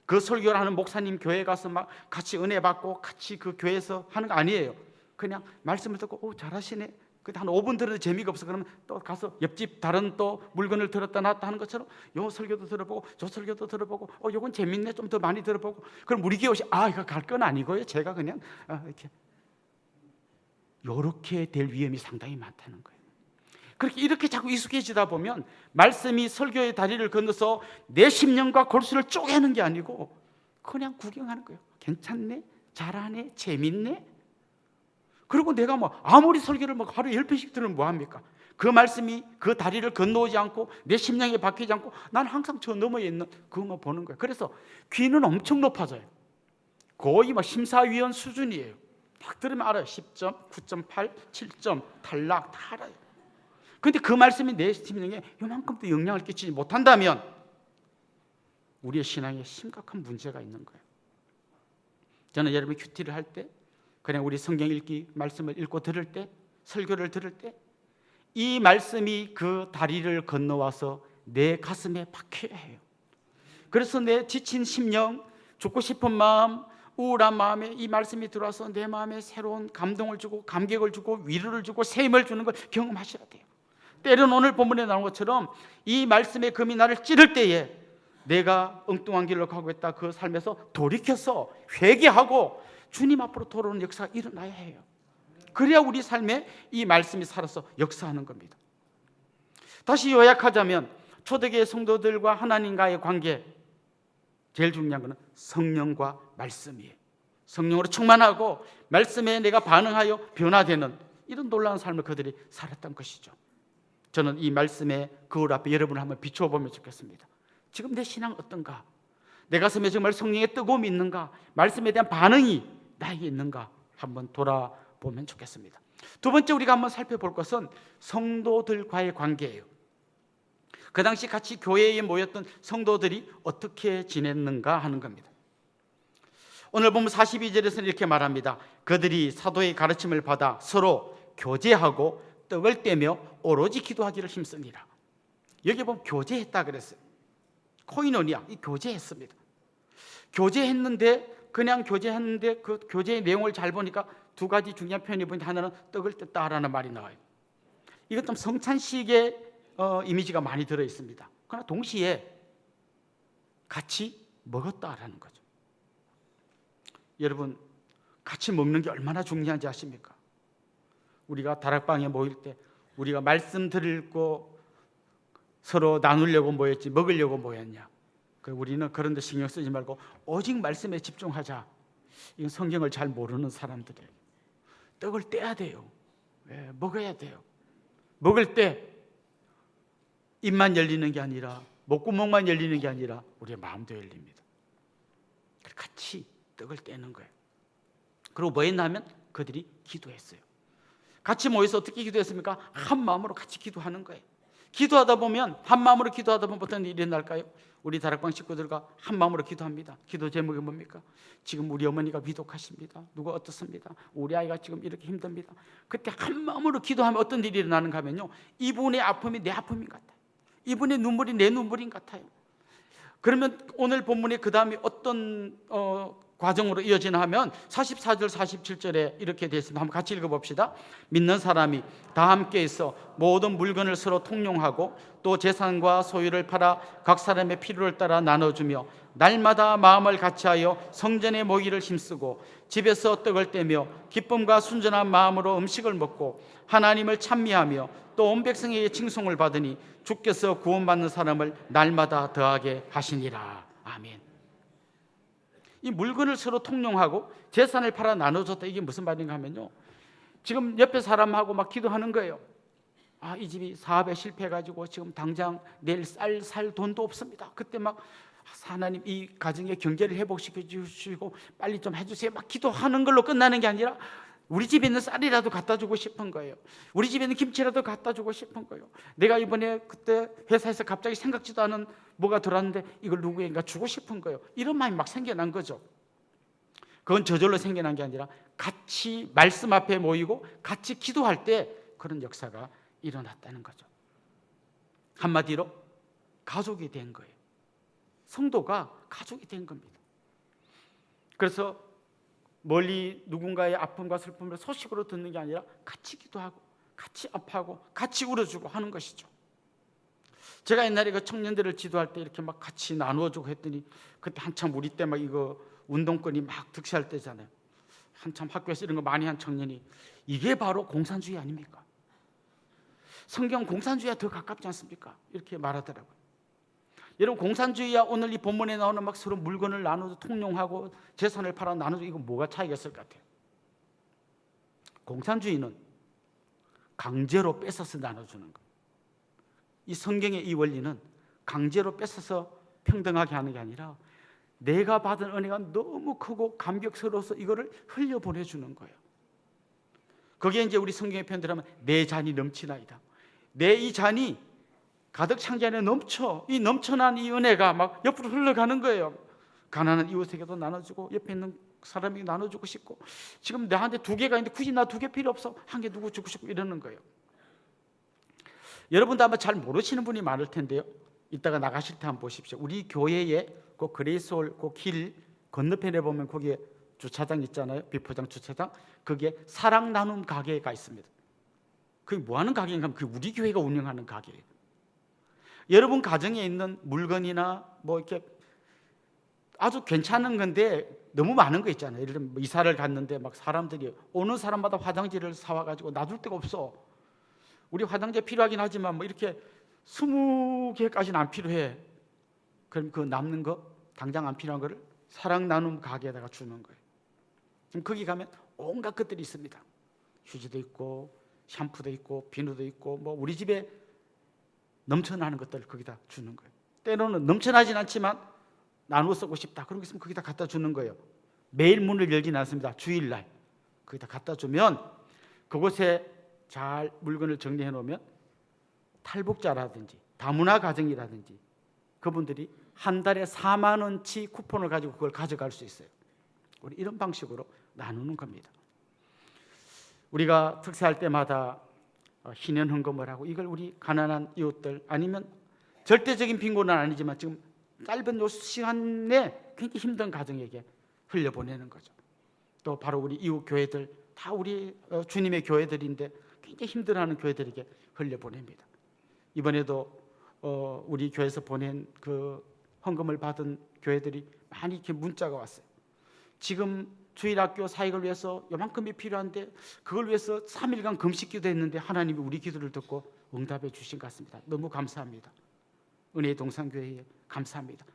그 설교를 하는 목사님 교회 가서 막 같이 은혜 받고 같이 그 교회에서 하는 거 아니에요. 그냥 말씀을 듣고 잘하시네. 한 5분 들어도 재미가 없어. 그러면 또 가서 옆집 다른 또 물건을 들었다 놨다 하는 것처럼 요 설교도 들어보고 저 설교도 들어보고 요건 재밌네 좀 더 많이 들어보고, 그럼 우리 교회 이거 갈 건 아니고요. 제가 그냥 이렇게 될 위험이 상당히 많다는 거예요. 이렇게 자꾸 익숙해지다 보면 말씀이 설교의 다리를 건너서 내 심령과 골수를 쪼개는 게 아니고 그냥 구경하는 거예요. 괜찮네, 잘하네, 재밌네. 그리고 내가 아무리 설교를 하루에 10편씩 들으면 뭐합니까? 그 말씀이 그 다리를 건너오지 않고 내 심령에 박히지 않고 난 항상 저 너머에 있는 그것만 보는 거예요. 그래서 귀는 엄청 높아져요. 거의 심사위원 수준이에요. 딱 들으면 알아요. 10점, 9.8, 7점, 탈락 다 알아요. 그런데 그 말씀이 내 심령에 요만큼도 영향을 끼치지 못한다면 우리의 신앙에 심각한 문제가 있는 거예요. 저는 여러분 큐티를 할 때, 그냥 우리 성경 읽기 말씀을 읽고 들을 때, 설교를 들을 때 이 말씀이 그 다리를 건너와서 내 가슴에 박혀야 해요. 그래서 내 지친 심령, 죽고 싶은 마음, 우울한 마음에 이 말씀이 들어와서 내 마음에 새로운 감동을 주고 감격을 주고 위로를 주고 새 힘을 주는 걸 경험하셔야 돼요. 때로는 오늘 본문에 나온 것처럼 이 말씀의 금이 나를 찌를 때에 내가 엉뚱한 길로 가고 있다 그 삶에서 돌이켜서 회개하고 주님 앞으로 돌아오는 역사가 일어나야 해요. 그래야 우리 삶에 이 말씀이 살아서 역사하는 겁니다. 다시 요약하자면 초대교회 성도들과 하나님과의 관계, 제일 중요한 것은 성령과 말씀이에요. 성령으로 충만하고 말씀에 내가 반응하여 변화되는 이런 놀라운 삶을 그들이 살았던 것이죠. 저는 이 말씀의 거울 앞에 여러분을 한번 비추어보면 좋겠습니다. 지금 내 신앙 어떤가? 내 가슴에 정말 성령의 뜨거움이 있는가? 말씀에 대한 반응이 나에게 있는가? 한번 돌아보면 좋겠습니다. 두 번째 우리가 한번 살펴볼 것은 성도들과의 관계예요. 그 당시 같이 교회에 모였던 성도들이 어떻게 지냈는가 하는 겁니다. 오늘 보면 42절에서는 이렇게 말합니다. 그들이 사도의 가르침을 받아 서로 교제하고 떡을 떼며 오로지 기도하기를 힘쓰니라. 여기 보면 교제했다 그랬어요. 코이노니아, 이 교제했습니다. 그냥 교제했는데 그 교제의 내용을 잘 보니까 두 가지 중요한 표현이 보니 하나는 떡을 뗐다라는 말이 나와요. 이것 좀 성찬식의 이미지가 많이 들어 있습니다. 그러나 동시에 같이 먹었다라는 거죠. 여러분, 같이 먹는 게 얼마나 중요한지 아십니까? 우리가 다락방에 모일 때 우리가 말씀 들고 서로 나누려고 모였지 먹으려고 모였냐? 우리는 그런 데 신경 쓰지 말고 오직 말씀에 집중하자. 이건 성경을 잘 모르는 사람들이에요. 떡을 떼야 돼요. 먹어야 돼요. 먹을 때 입만 열리는 게 아니라, 목구멍만 열리는 게 아니라 우리의 마음도 열립니다. 같이 떡을 떼는 거예요. 그리고 뭐 했나 하면 그들이 기도했어요. 같이 모여서 어떻게 기도했습니까? 한 마음으로 같이 기도하는 거예요. 기도하다 보면, 한 마음으로 기도하다 보면 어떤 일이 일어날까요? 우리 다락방 식구들과 한 마음으로 기도합니다. 기도 제목이 뭡니까? 지금 우리 어머니가 위독하십니다. 누가 어떻습니다? 우리 아이가 지금 이렇게 힘듭니다. 그때 한 마음으로 기도하면 어떤 일이 일어나는가 하면요, 이분의 아픔이 내 아픔인 것 같아요. 이분의 눈물이 내 눈물인 것 같아요. 그러면 오늘 본문에 그 다음에 어떤 과정으로 이어지나 하면 44절 47절에 이렇게 되어 있습니다. 한번 같이 읽어봅시다. 믿는 사람이 다 함께 있어 모든 물건을 서로 통용하고 또 재산과 소유를 팔아 각 사람의 필요를 따라 나눠주며 날마다 마음을 같이하여 성전에 모이기를 힘쓰고 집에서 떡을 떼며 기쁨과 순전한 마음으로 음식을 먹고 하나님을 찬미하며 또 온 백성에게 칭송을 받으니 주께서 구원받는 사람을 날마다 더하게 하시니라. 아멘. 이 물건을 서로 통용하고 재산을 팔아 나눠줬다. 이게 무슨 말인가 하면요, 지금 옆에 사람하고 막 기도하는 거예요. 이 집이 사업에 실패해가지고 지금 당장 내일 살 돈도 없습니다. 그때 막 하나님 이 가정의 경제를 회복시켜 주시고 빨리 좀 해주세요. 막 기도하는 걸로 끝나는 게 아니라 우리 집에 있는 쌀이라도 갖다 주고 싶은 거예요. 우리 집에 있는 김치라도 갖다 주고 싶은 거예요. 내가 이번에 그때 회사에서 갑자기 생각지도 않은 뭐가 들어왔는데 이걸 누구에게 주고 싶은 거예요. 이런 마음이 막 생겨난 거죠. 그건 저절로 생겨난 게 아니라 같이 말씀 앞에 모이고 같이 기도할 때 그런 역사가 일어났다는 거죠. 한마디로 가족이 된 거예요. 성도가 가족이 된 겁니다. 그래서 멀리 누군가의 아픔과 슬픔을 소식으로 듣는 게 아니라 같이 기도하고 같이 아파하고 같이 울어주고 하는 것이죠. 제가 옛날에 그 청년들을 지도할 때 이렇게 막 같이 나누어주고 했더니 그때 한참 우리 때 막 이거 운동권이 막 득세할 때잖아요. 한참 학교에서 이런 거 많이 한 청년이 이게 바로 공산주의 아닙니까? 성경 공산주의와 더 가깝지 않습니까? 이렇게 말하더라고요. 여러분, 공산주의와 오늘 이 본문에 나오는 막 서로 물건을 나누고 통용하고 재산을 팔아 나누고 이거 뭐가 차이가 있을 것 같아요? 공산주의는 강제로 뺏어서 나눠주는 거예요. 이 성경의 이 원리는 강제로 뺏어서 평등하게 하는 게 아니라 내가 받은 은혜가 너무 크고 감격스러워서 이거를 흘려보내주는 거예요. 거기에 이제 우리 성경의 표현대로 하면 내 잔이 넘치나이다. 내 이 잔이 가득 찬 게 아니라 넘쳐. 이 넘쳐난 이 은혜가 막 옆으로 흘러가는 거예요. 가난한 이웃에게도 나눠주고 옆에 있는 사람에게 나눠주고 싶고 지금 나한테 2개가 있는데 굳이 나 2개 필요 없어. 1개 누구 주고 싶고 이러는 거예요. 여러분도 아마 잘 모르시는 분이 많을 텐데요. 이따가 나가실 때 한번 보십시오. 우리 교회에 그 그레이스홀 그 길 건너편에 보면 거기에 주차장 있잖아요. 비포장 주차장. 거기에 사랑 나눔 가게가 있습니다. 그게 뭐 하는 가게인가 하면 그게 우리 교회가 운영하는 가게예요. 여러분 가정에 있는 물건이나 뭐 이렇게 아주 괜찮은 건데 너무 많은 거 있잖아요. 예를 들면 이사를 갔는데 막 사람들이 오는 사람마다 화장지를 사와가지고 놔둘 데가 없어. 우리 화장지 필요하긴 하지만 뭐 이렇게 20개까지는 안 필요해. 그럼 그 남는 거 당장 안 필요한 거를 사랑 나눔 가게에다가 주는 거예요. 지금 거기 가면 온갖 것들이 있습니다. 휴지도 있고 샴푸도 있고 비누도 있고 뭐 우리 집에 넘쳐나는 것들을 거기다 주는 거예요. 때로는 넘쳐나진 않지만 나누어 쓰고 싶다. 그런 거 있으면 거기다 갖다 주는 거예요. 매일 문을 열지는 않습니다. 주일날 거기다 갖다 주면 그곳에 잘 물건을 정리해 놓으면 탈북자라든지 다문화 가정이라든지 그분들이 한 달에 4만 원치 쿠폰을 가지고 그걸 가져갈 수 있어요. 우리 이런 방식으로 나누는 겁니다. 우리가 특세할 때마다 희년 헌금을 하고 이걸 우리 가난한 이웃들 아니면 절대적인 빈곤은 아니지만 지금 짧은 요 시간 내에 굉장히 힘든 가정에게 흘려보내는 거죠. 또 바로 우리 이웃 교회들 다 우리 주님의 교회들인데 굉장히 힘들어하는 교회들에게 흘려보냅니다. 이번에도 우리 교회에서 보낸 그 헌금을 받은 교회들이 많이 이렇게 문자가 왔어요. 지금 주일학교 사역을 위해서 요만큼이 필요한데 그걸 위해서 3일간 금식 기도했는데 하나님이 우리 기도를 듣고 응답해 주신 것 같습니다. 너무 감사합니다. 은혜의 동산교회에 감사합니다.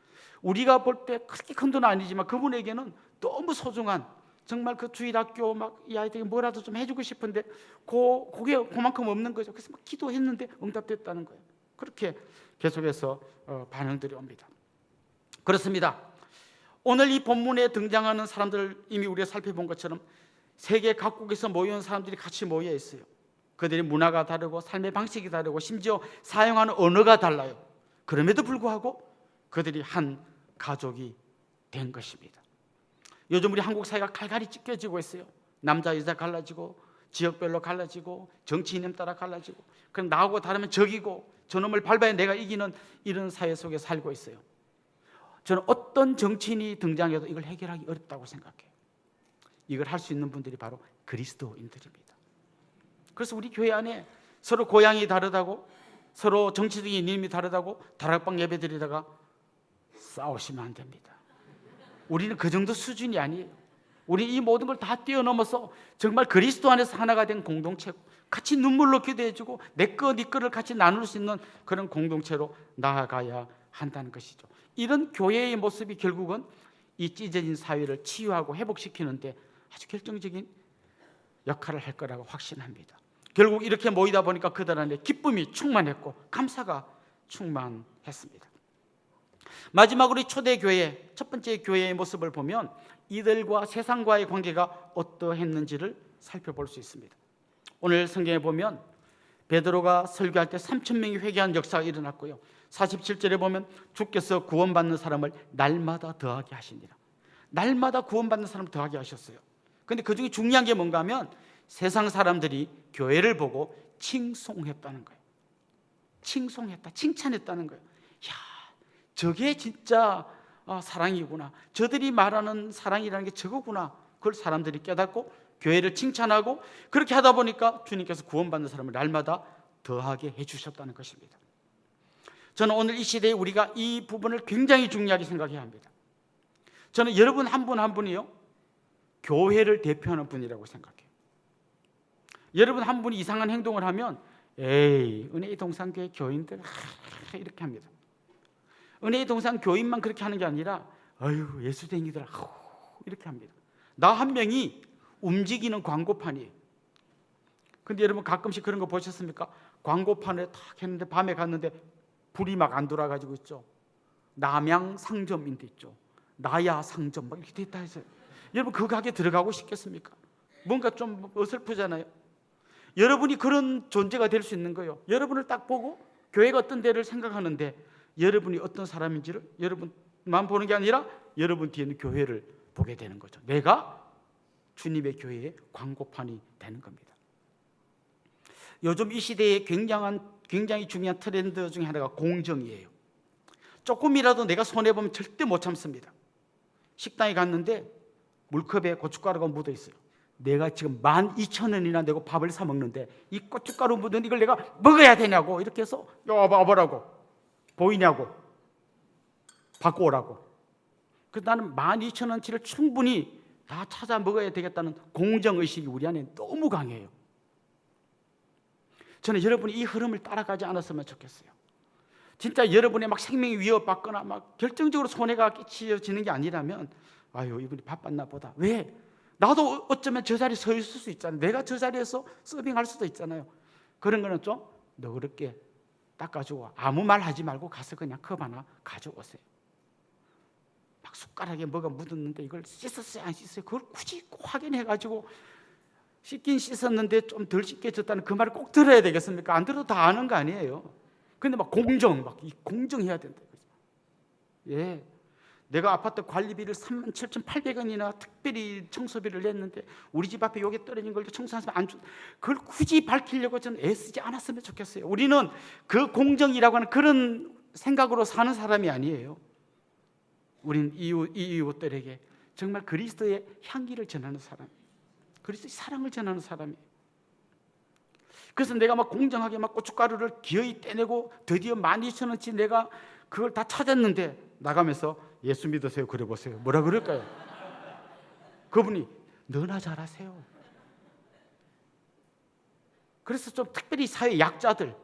우리가 볼 때 그렇게 큰 돈은 아니지만 그분에게는 너무 소중한, 정말 그 주일학교 막 이 아이들에게 뭐라도 좀 해주고 싶은데 그게 그만큼 없는 거죠. 그래서 막 기도했는데 응답됐다는 거예요. 그렇게 계속해서 반응들이 옵니다. 그렇습니다. 오늘 이 본문에 등장하는 사람들 이미 우리가 살펴본 것처럼 세계 각국에서 모여온 사람들이 같이 모여 있어요. 그들의 문화가 다르고 삶의 방식이 다르고 심지어 사용하는 언어가 달라요. 그럼에도 불구하고 그들이 한 가족이 된 것입니다. 요즘 우리 한국 사회가 갈갈이 찢겨지고 있어요. 남자 여자 갈라지고 지역별로 갈라지고 정치 이념 따라 갈라지고 그럼 나하고 다르면 적이고 저놈을 밟아야 내가 이기는 이런 사회 속에 살고 있어요. 저는 어떤 정치인이 등장해도 이걸 해결하기 어렵다고 생각해요. 이걸 할 수 있는 분들이 바로 그리스도인들입니다. 그래서 우리 교회 안에 서로 고향이 다르다고, 서로 정치적인 이념이 다르다고 다락방 예배 드리다가 싸우시면 안 됩니다. 우리는 그 정도 수준이 아니에요. 우리 이 모든 걸 다 뛰어넘어서 정말 그리스도 안에서 하나가 된 공동체고 같이 눈물로 기도해주고 내 거 네 거를 같이 나눌 수 있는 그런 공동체로 나아가야 한다는 것이죠. 이런 교회의 모습이 결국은 이 찢어진 사회를 치유하고 회복시키는데 아주 결정적인 역할을 할 거라고 확신합니다. 결국 이렇게 모이다 보니까 그들 안에 기쁨이 충만했고 감사가 충만했습니다. 마지막으로 이 초대교회, 첫 번째 교회의 모습을 보면 이들과 세상과의 관계가 어떠했는지를 살펴볼 수 있습니다. 오늘 성경에 보면 베드로가 설교할 때 3,000명이 회개한 역사가 일어났고요. 47절에 보면 주께서 구원받는 사람을 날마다 더하게 하시니라. 날마다 구원받는 사람을 더하게 하셨어요. 그런데 그 중에 중요한 게 뭔가 하면 세상 사람들이 교회를 보고 칭송했다는 거예요. 칭송했다, 칭찬했다는 거예요. 야, 저게 진짜 사랑이구나. 저들이 말하는 사랑이라는 게 저거구나. 그걸 사람들이 깨닫고 교회를 칭찬하고 그렇게 하다 보니까 주님께서 구원받는 사람을 날마다 더하게 해주셨다는 것입니다. 저는 오늘 이 시대에 우리가 이 부분을 굉장히 중요하게 생각해야 합니다. 저는 여러분 한 분 한 분이요 교회를 대표하는 분이라고 생각해요. 여러분 한 분이 이상한 행동을 하면 에이 은혜의 동산교회 교인들 이렇게 합니다. 은혜의 동산 교인만 그렇게 하는 게 아니라 아유 예수쟁이들 이렇게 합니다. 나 한 명이 움직이는 광고판이에요. 근데 여러분 가끔씩 그런 거 보셨습니까? 광고판에 탁 했는데 밤에 갔는데 불이 막 안 돌아가지고 있죠. 남양 상점인데 있죠. 나야 상점 막 이렇게 돼 있다 해서요. 여러분 그 가게 들어가고 싶겠습니까? 뭔가 좀 어설프잖아요. 여러분이 그런 존재가 될 수 있는 거예요. 여러분을 딱 보고 교회가 어떤 데를 생각하는데 여러분이 어떤 사람인지를 여러분만 보는 게 아니라 여러분 뒤에 있는 교회를 보게 되는 거죠. 내가 주님의 교회의 광고판이 되는 겁니다. 요즘 이 시대에 굉장히 중요한 트렌드 중에 하나가 공정이에요. 조금이라도 내가 손해보면 절대 못 참습니다. 식당에 갔는데 물컵에 고춧가루가 묻어 있어요. 내가 지금 12,000원이나 내고 밥을 사 먹는데 이 고춧가루 묻은 이걸 내가 먹어야 되냐고 이렇게 해서 와보라고 보이냐고 바꿔오라고. 그래서 나는 12,000원치를 충분히 다 찾아 먹어야 되겠다는 공정의식이 우리 안에 너무 강해요. 저는 여러분이 이 흐름을 따라가지 않았으면 좋겠어요. 진짜 여러분의 막 생명이 위협받거나 막 결정적으로 손해가 끼쳐지는 게 아니라면 아유 이분이 바빴나 보다. 왜? 나도 어쩌면 저 자리에 서 있을 수 있잖아요. 내가 저 자리에서 서빙할 수도 있잖아요. 그런 거는 좀 너그럽게 닦아주고 아무 말 하지 말고 가서 그냥 컵 하나 가져오세요. 막 숟가락에 뭐가 묻었는데 이걸 씻었어요 안 씻었어요? 그걸 굳이 꼭 확인해가지고 씻긴 씻었는데 좀 덜 씻겨졌다는 그 말을 꼭 들어야 되겠습니까? 안 들어도 다 아는 거 아니에요. 근데 막 공정해야 된다. 예, 내가 아파트 관리비를 37,800원이나 특별히 청소비를 냈는데 우리 집 앞에 여기 떨어진 걸 청소하시면 안 줘. 그걸 굳이 밝히려고 저는 애쓰지 않았으면 좋겠어요. 우리는 그 공정이라고 하는 그런 생각으로 사는 사람이 아니에요. 우린 이웃들에게 정말 그리스도의 향기를 전하는 사람, 그리스도의 사랑을 전하는 사람이. 그래서 내가 막 공정하게 막 고춧가루를 기어이 떼내고 드디어 12,000원치 내가 그걸 다 찾았는데 나가면서 예수 믿으세요 그려보세요. 뭐라 그럴까요? 그분이 너나 잘하세요. 그래서 좀 특별히 사회 약자들,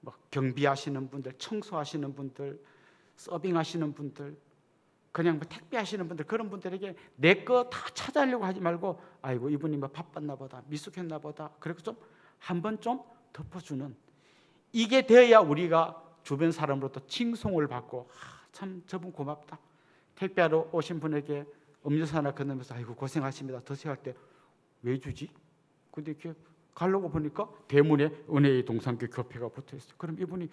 뭐 경비하시는 분들, 청소하시는 분들, 서빙하시는 분들, 그냥 뭐 택배하시는 분들, 그런 분들에게 내 거 다 찾아내려고 하지 말고, 아이고 이분이 뭐 바빴나 보다, 미숙했나 보다, 그리고 좀 한번 좀 덮어주는, 이게 되어야 우리가 주변 사람으로부터 칭송을 받고, 참 저분 고맙다. 택배하러 오신 분에게 음료수 하나 건네면서 아이고 고생하십니다 드세요 할 때 왜 주지? 근데 이렇게 가려고 보니까 대문에 은혜의 동산교 교회가 붙어 있어요. 그럼 이분이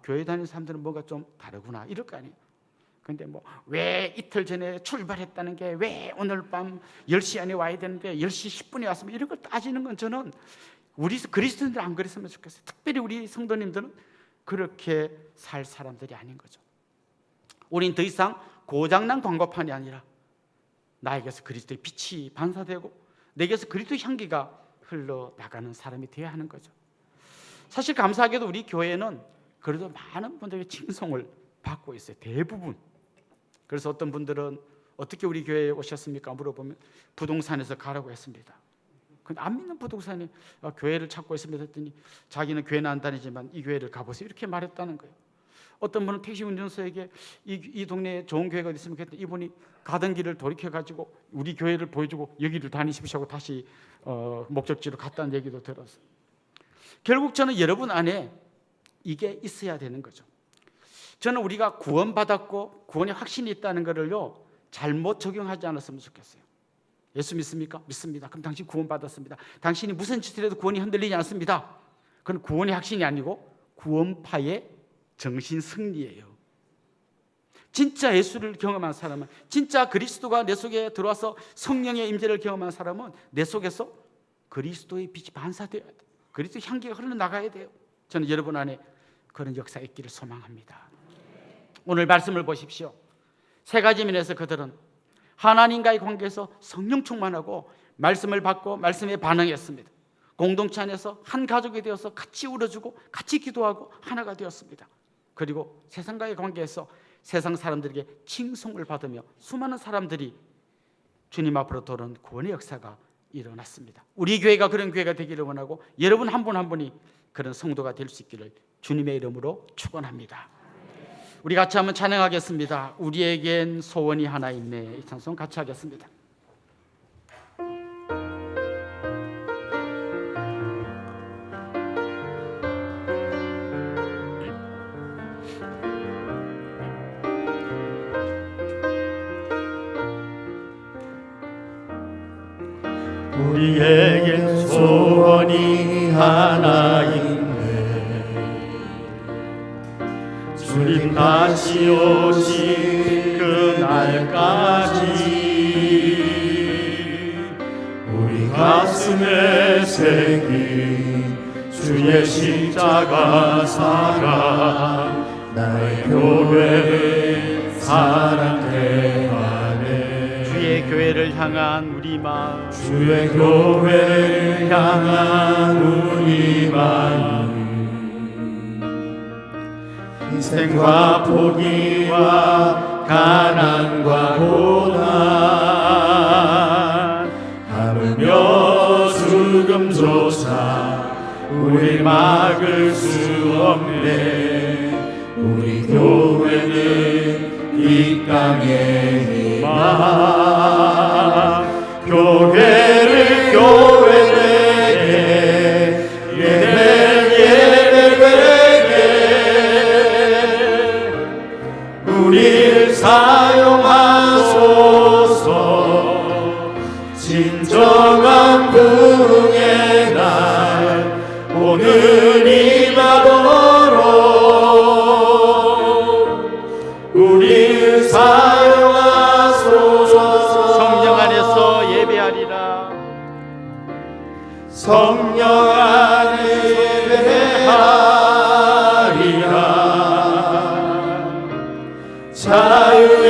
교회 다니는 사람들은 뭔가 좀 다르구나 이럴 거 아니에요. 근데 뭐 왜 이틀 전에 출발했다는 게 왜 오늘 밤 10시 안에 와야 되는데 10시 10분에 왔으면, 이런 걸 따지는 건 저는 우리 그리스도인들 안 그랬으면 좋겠어요. 특별히 우리 성도님들은 그렇게 살 사람들이 아닌 거죠. 우린 더 이상 고장난 광고판이 아니라 나에게서 그리스도의 빛이 반사되고 내게서 그리스도의 향기가 흘러나가는 사람이 되어야 하는 거죠. 사실 감사하게도 우리 교회는 그래도 많은 분들에게 칭송을 받고 있어요. 대부분. 그래서 어떤 분들은 어떻게 우리 교회에 오셨습니까? 물어보면 부동산에서 가라고 했습니다. 근데 안 믿는 부동산이 교회를 찾고 있습니다 했더니 자기는 교회는 안 다니지만 이 교회를 가보세요 이렇게 말했다는 거예요. 어떤 분은 택시 운전사에게 이 동네에 좋은 교회가 어디 있습니까 했더니 이분이 가던 길을 돌이켜가지고 우리 교회를 보여주고 여기를 다니십시오 하고 다시 목적지로 갔다는 얘기도 들었어요. 결국 저는 여러분 안에 이게 있어야 되는 거죠. 저는 우리가 구원받았고 구원의 확신이 있다는 것을요 잘못 적용하지 않았으면 좋겠어요. 예수 믿습니까? 믿습니다. 그럼 당신 구원받았습니다. 당신이 무슨 짓을 해도 구원이 흔들리지 않습니다. 그건 구원의 확신이 아니고 구원파의 정신 승리예요. 진짜 예수를 경험한 사람은, 진짜 그리스도가 내 속에 들어와서 성령의 임재를 경험한 사람은 내 속에서 그리스도의 빛이 반사되어야 돼요. 그리스도의 향기가 흘러나가야 돼요. 저는 여러분 안에 그런 역사가 있기를 소망합니다. 오늘 말씀을 보십시오. 세 가지 면에서 그들은 하나님과의 관계에서 성령 충만하고 말씀을 받고 말씀에 반응했습니다. 공동체 안에서 한 가족이 되어서 같이 울어주고 같이 기도하고 하나가 되었습니다. 그리고 세상과의 관계에서 세상 사람들에게 칭송을 받으며 수많은 사람들이 주님 앞으로 돌아오는 구원의 역사가 일어났습니다. 우리 교회가 그런 교회가 되기를 원하고 여러분 한 분 한 분이 그런 성도가 될 수 있기를 주님의 이름으로 축원합니다. 우리 같이 한번 찬양하겠습니다. 우리에겐 소원이 하나 있네. 이 찬송 같이 하겠습니다. 우리에겐 소원이 하나 있네. 주님 다시 오신 그날까지 우리 가슴에 새긴 주의 십자가 사랑, 나의 교회를 사랑해 하네. 주의 교회를 향한 우리 마음, 주의 교회를 향한 우리 마음, 희생과 포기와 가난과 고난, 하물며 죽음조차 우리 막을 수 없네. 우리 교회는 이 땅의 희망, 교회를 교회되게 예배되게 우리를 사용하소서. 진정한 부흥의 날 오늘이 바로록 우리를 사용하소서. 성령 안에서 예배하리라. 성령 안에 예배하리라. 자유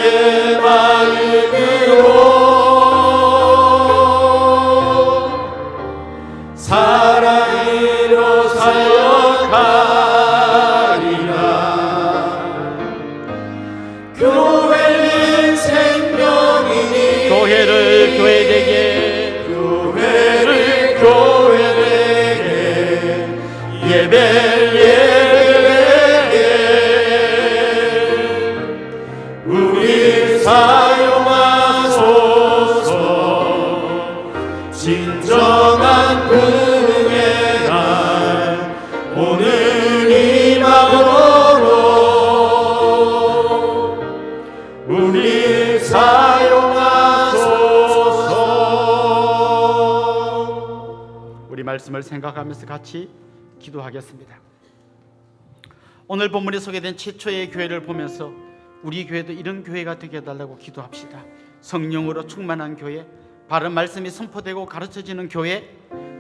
진정한 부흥의 날 오늘 임함으로 우리 사용하소서. 우리 말씀을 생각하면서 같이 기도하겠습니다. 오늘 본문에 소개된 최초의 교회를 보면서 우리 교회도 이런 교회가 되게 해달라고 기도합시다. 성령으로 충만한 교회, 바른 말씀이 선포되고 가르쳐지는 교회,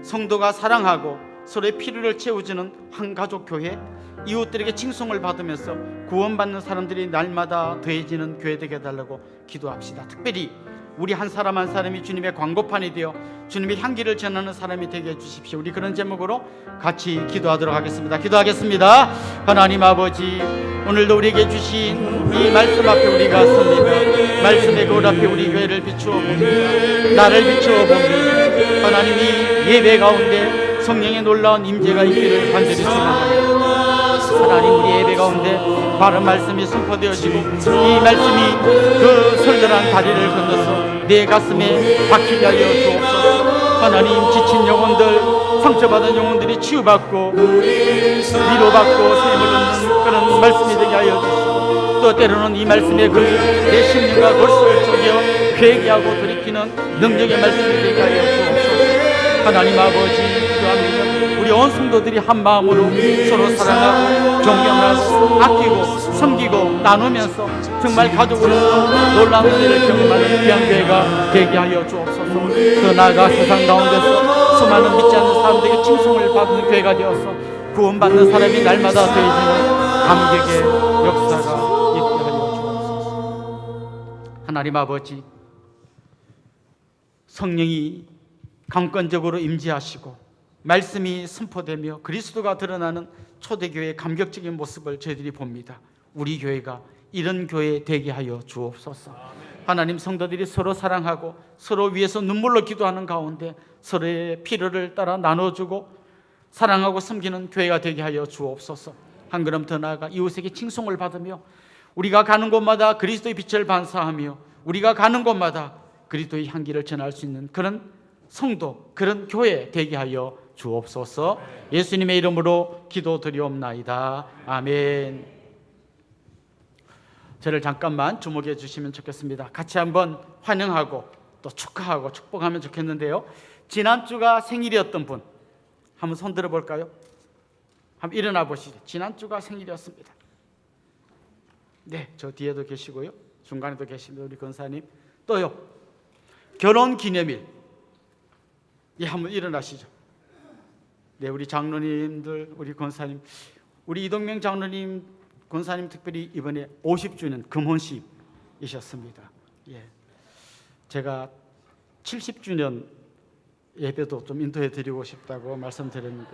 성도가 사랑하고 서로의 필요를 채워주는 한 가족 교회, 이웃들에게 칭송을 받으면서 구원받는 사람들이 날마다 더해지는 교회 되게 해달라고 기도합시다. 특별히 우리 한 사람 한 사람이 주님의 광고판이 되어 주님의 향기를 전하는 사람이 되게 해주십시오. 우리 그런 제목으로 같이 기도하도록 하겠습니다. 기도하겠습니다. 하나님 아버지, 오늘도 우리에게 주신 이 말씀 앞에 우리가 서리며 말씀의 거울 앞에 우리 교회를 비추어 봅니다. 나를 비추어 봅니다. 하나님이 예배 가운데 성령의 놀라운 임재가 있기를 간절히 소망합니다. 하나님, 우리 예배 가운데 바른 말씀이 선포되어지고 이 말씀이 그 설련한 다리를 건너서 내 가슴에 박히게 하여 주옵소서. 하나님, 지친 영혼들, 상처받은 영혼들이 치유받고 위로받고 샘을 얻는 그런 말씀이 되게 하여 주시고, 또 때로는 이 말씀에 내 심령과 골수를 쪼개 회개하고 돌이키는 능력의 말씀이 되게 하여 주옵소서. 하나님 아버지, 기도합니다. 우리 온 성도들이 한 마음으로 서로 사랑하고 존경하고 아끼고 섬기고 나누면서 정말 가족으로서 놀라운 은혜를 경험하는 귀한 교회가 되게 하여 주옵소서. 더 나아가 세상 가운데서 수많은 믿지 않는 사람들에게 칭송을 받는 교회가 되어서 구원받는 사람이 날마다 더해지는 감격의 역사가 있게 하여 주옵소서. 하나님 아버지, 성령이 강권적으로 임재하시고 말씀이 선포되며 그리스도가 드러나는 초대교회의 감격적인 모습을 저희들이 봅니다. 우리 교회가 이런 교회 되게 하여 주옵소서. 하나님, 성도들이 서로 사랑하고 서로 위해서 눈물로 기도하는 가운데 서로의 필요를 따라 나눠주고 사랑하고 섬기는 교회가 되게 하여 주옵소서. 한 걸음 더 나아가 이웃에게 칭송을 받으며 우리가 가는 곳마다 그리스도의 빛을 반사하며 우리가 가는 곳마다 그리스도의 향기를 전할 수 있는 그런 성도, 그런 교회 되게 하여 주옵소서. 예수님의 이름으로 기도드리옵나이다. 아멘. 저를 잠깐만 주목해 주시면 좋겠습니다. 같이 한번 환영하고 또 축하하고 축복하면 좋겠는데요. 지난주가 생일이었던 분 한번 손 들어볼까요? 한번 일어나 보시죠. 지난주가 생일이었습니다. 네, 저 뒤에도 계시고요, 중간에도 계십니다. 우리 권사님. 또요, 결혼기념일. 예, 한번 일어나시죠. 네, 우리 장로님들, 우리 권사님, 우리 이동명 장로님, 권사님 특별히 이번에 50주년 금혼식이셨습니다. 예, 제가 70주년 예배도 좀 인도해 드리고 싶다고 말씀드렸는데,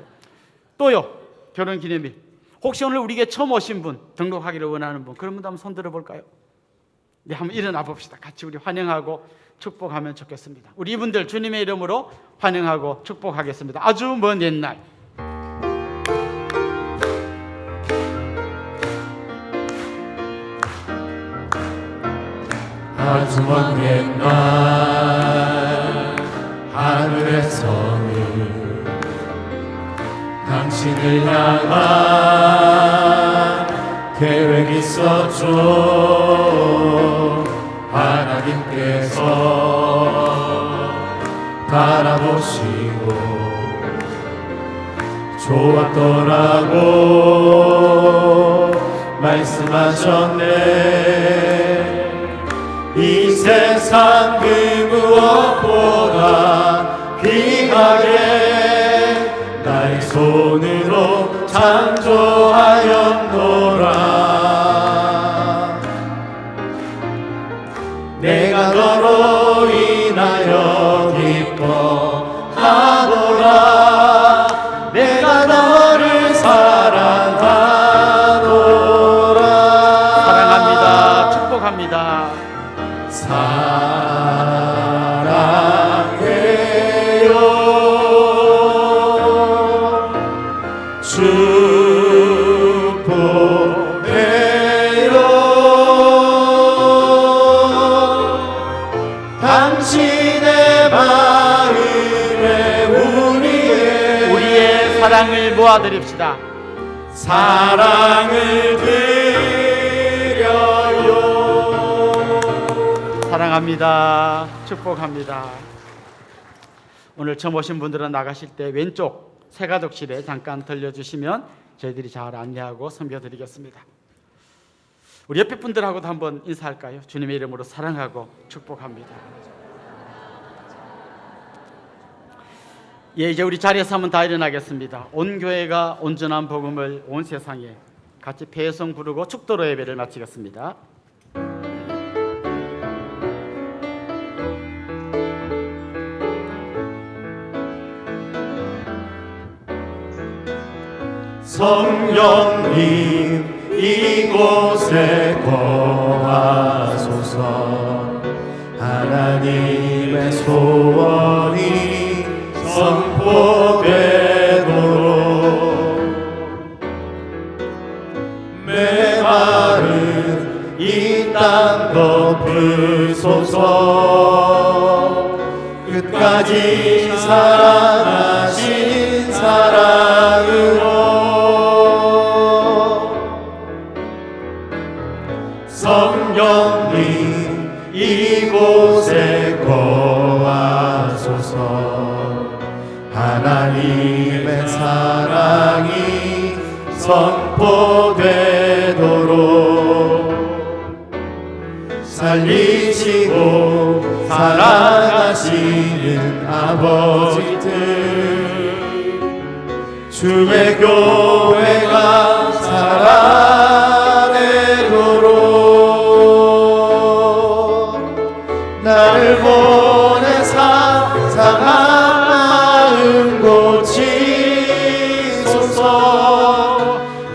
또요, 결혼기념일. 혹시 오늘 우리에게 처음 오신 분, 등록하기를 원하는 분, 그런 분도 한번 손 들어볼까요? 네, 한번 일어나 봅시다. 같이 우리 환영하고 축복하면 좋겠습니다. 우리 이분들 주님의 이름으로 환영하고 축복하겠습니다. 아주 먼 옛날, 아주 먼 옛날 하늘에서는 당신을 향한 계획이 있었죠. 하나님께서 바라보시고 좋았더라고 말씀하셨네. 이 세상 그 무엇보다 귀하게 나의 손으로 창조하였노라. 내가 너로 인하여 기뻐하노라. 내가 너를 사랑하노라. 사랑합니다. 축복합니다. 사랑해요. 축복해요. 사랑을 모아드립시다. 사랑을 드려요. 사랑합니다. 축복합니다. 오늘 처음 오신 분들은 나가실 때 왼쪽 새가족실에 잠깐 들려주시면 저희들이 잘 안내하고 섬겨드리겠습니다. 우리 옆에 분들하고도 한번 인사할까요? 주님의 이름으로 사랑하고 축복합니다. 예, 이제 우리 자리에서 한번 다 일어나겠습니다. 온 교회가 온전한 복음을 온 세상에 같이 배송 부르고 축도로 예배를 마치겠습니다. 성령님 이곳에 거하소서. 하나님의 소원이 선포되도록 메마른 이 땅 덮으소서. 끝까지 사랑하신 사랑으로 성령님 이곳에 거하소서. 하나님의 사랑이 선포되도록 살리시고 사랑하시는 아버지들, 주의 교회가 살아내도록 나를 보내 상상한 마음 고치소서.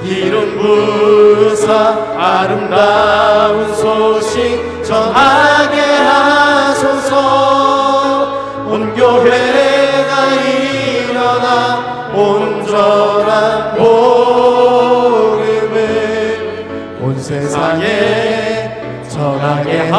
이룬 부사 아름다운 소식 전하게 하소서. 온 교회가 일어나 온전한 복음을 온 세상에 전하게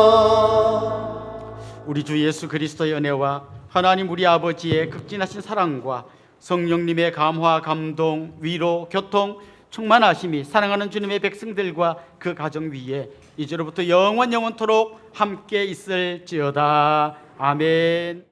하소서. 우리 주 예수 그리스도의 은혜와 하나님 우리 아버지의 극진하신 사랑과 성령님의 감화, 감동, 위로, 교통, 충만하심이 사랑하는 주님의 백성들과 그 가정 위에 이제로부터 영원토록 함께 있을지어다. 아멘.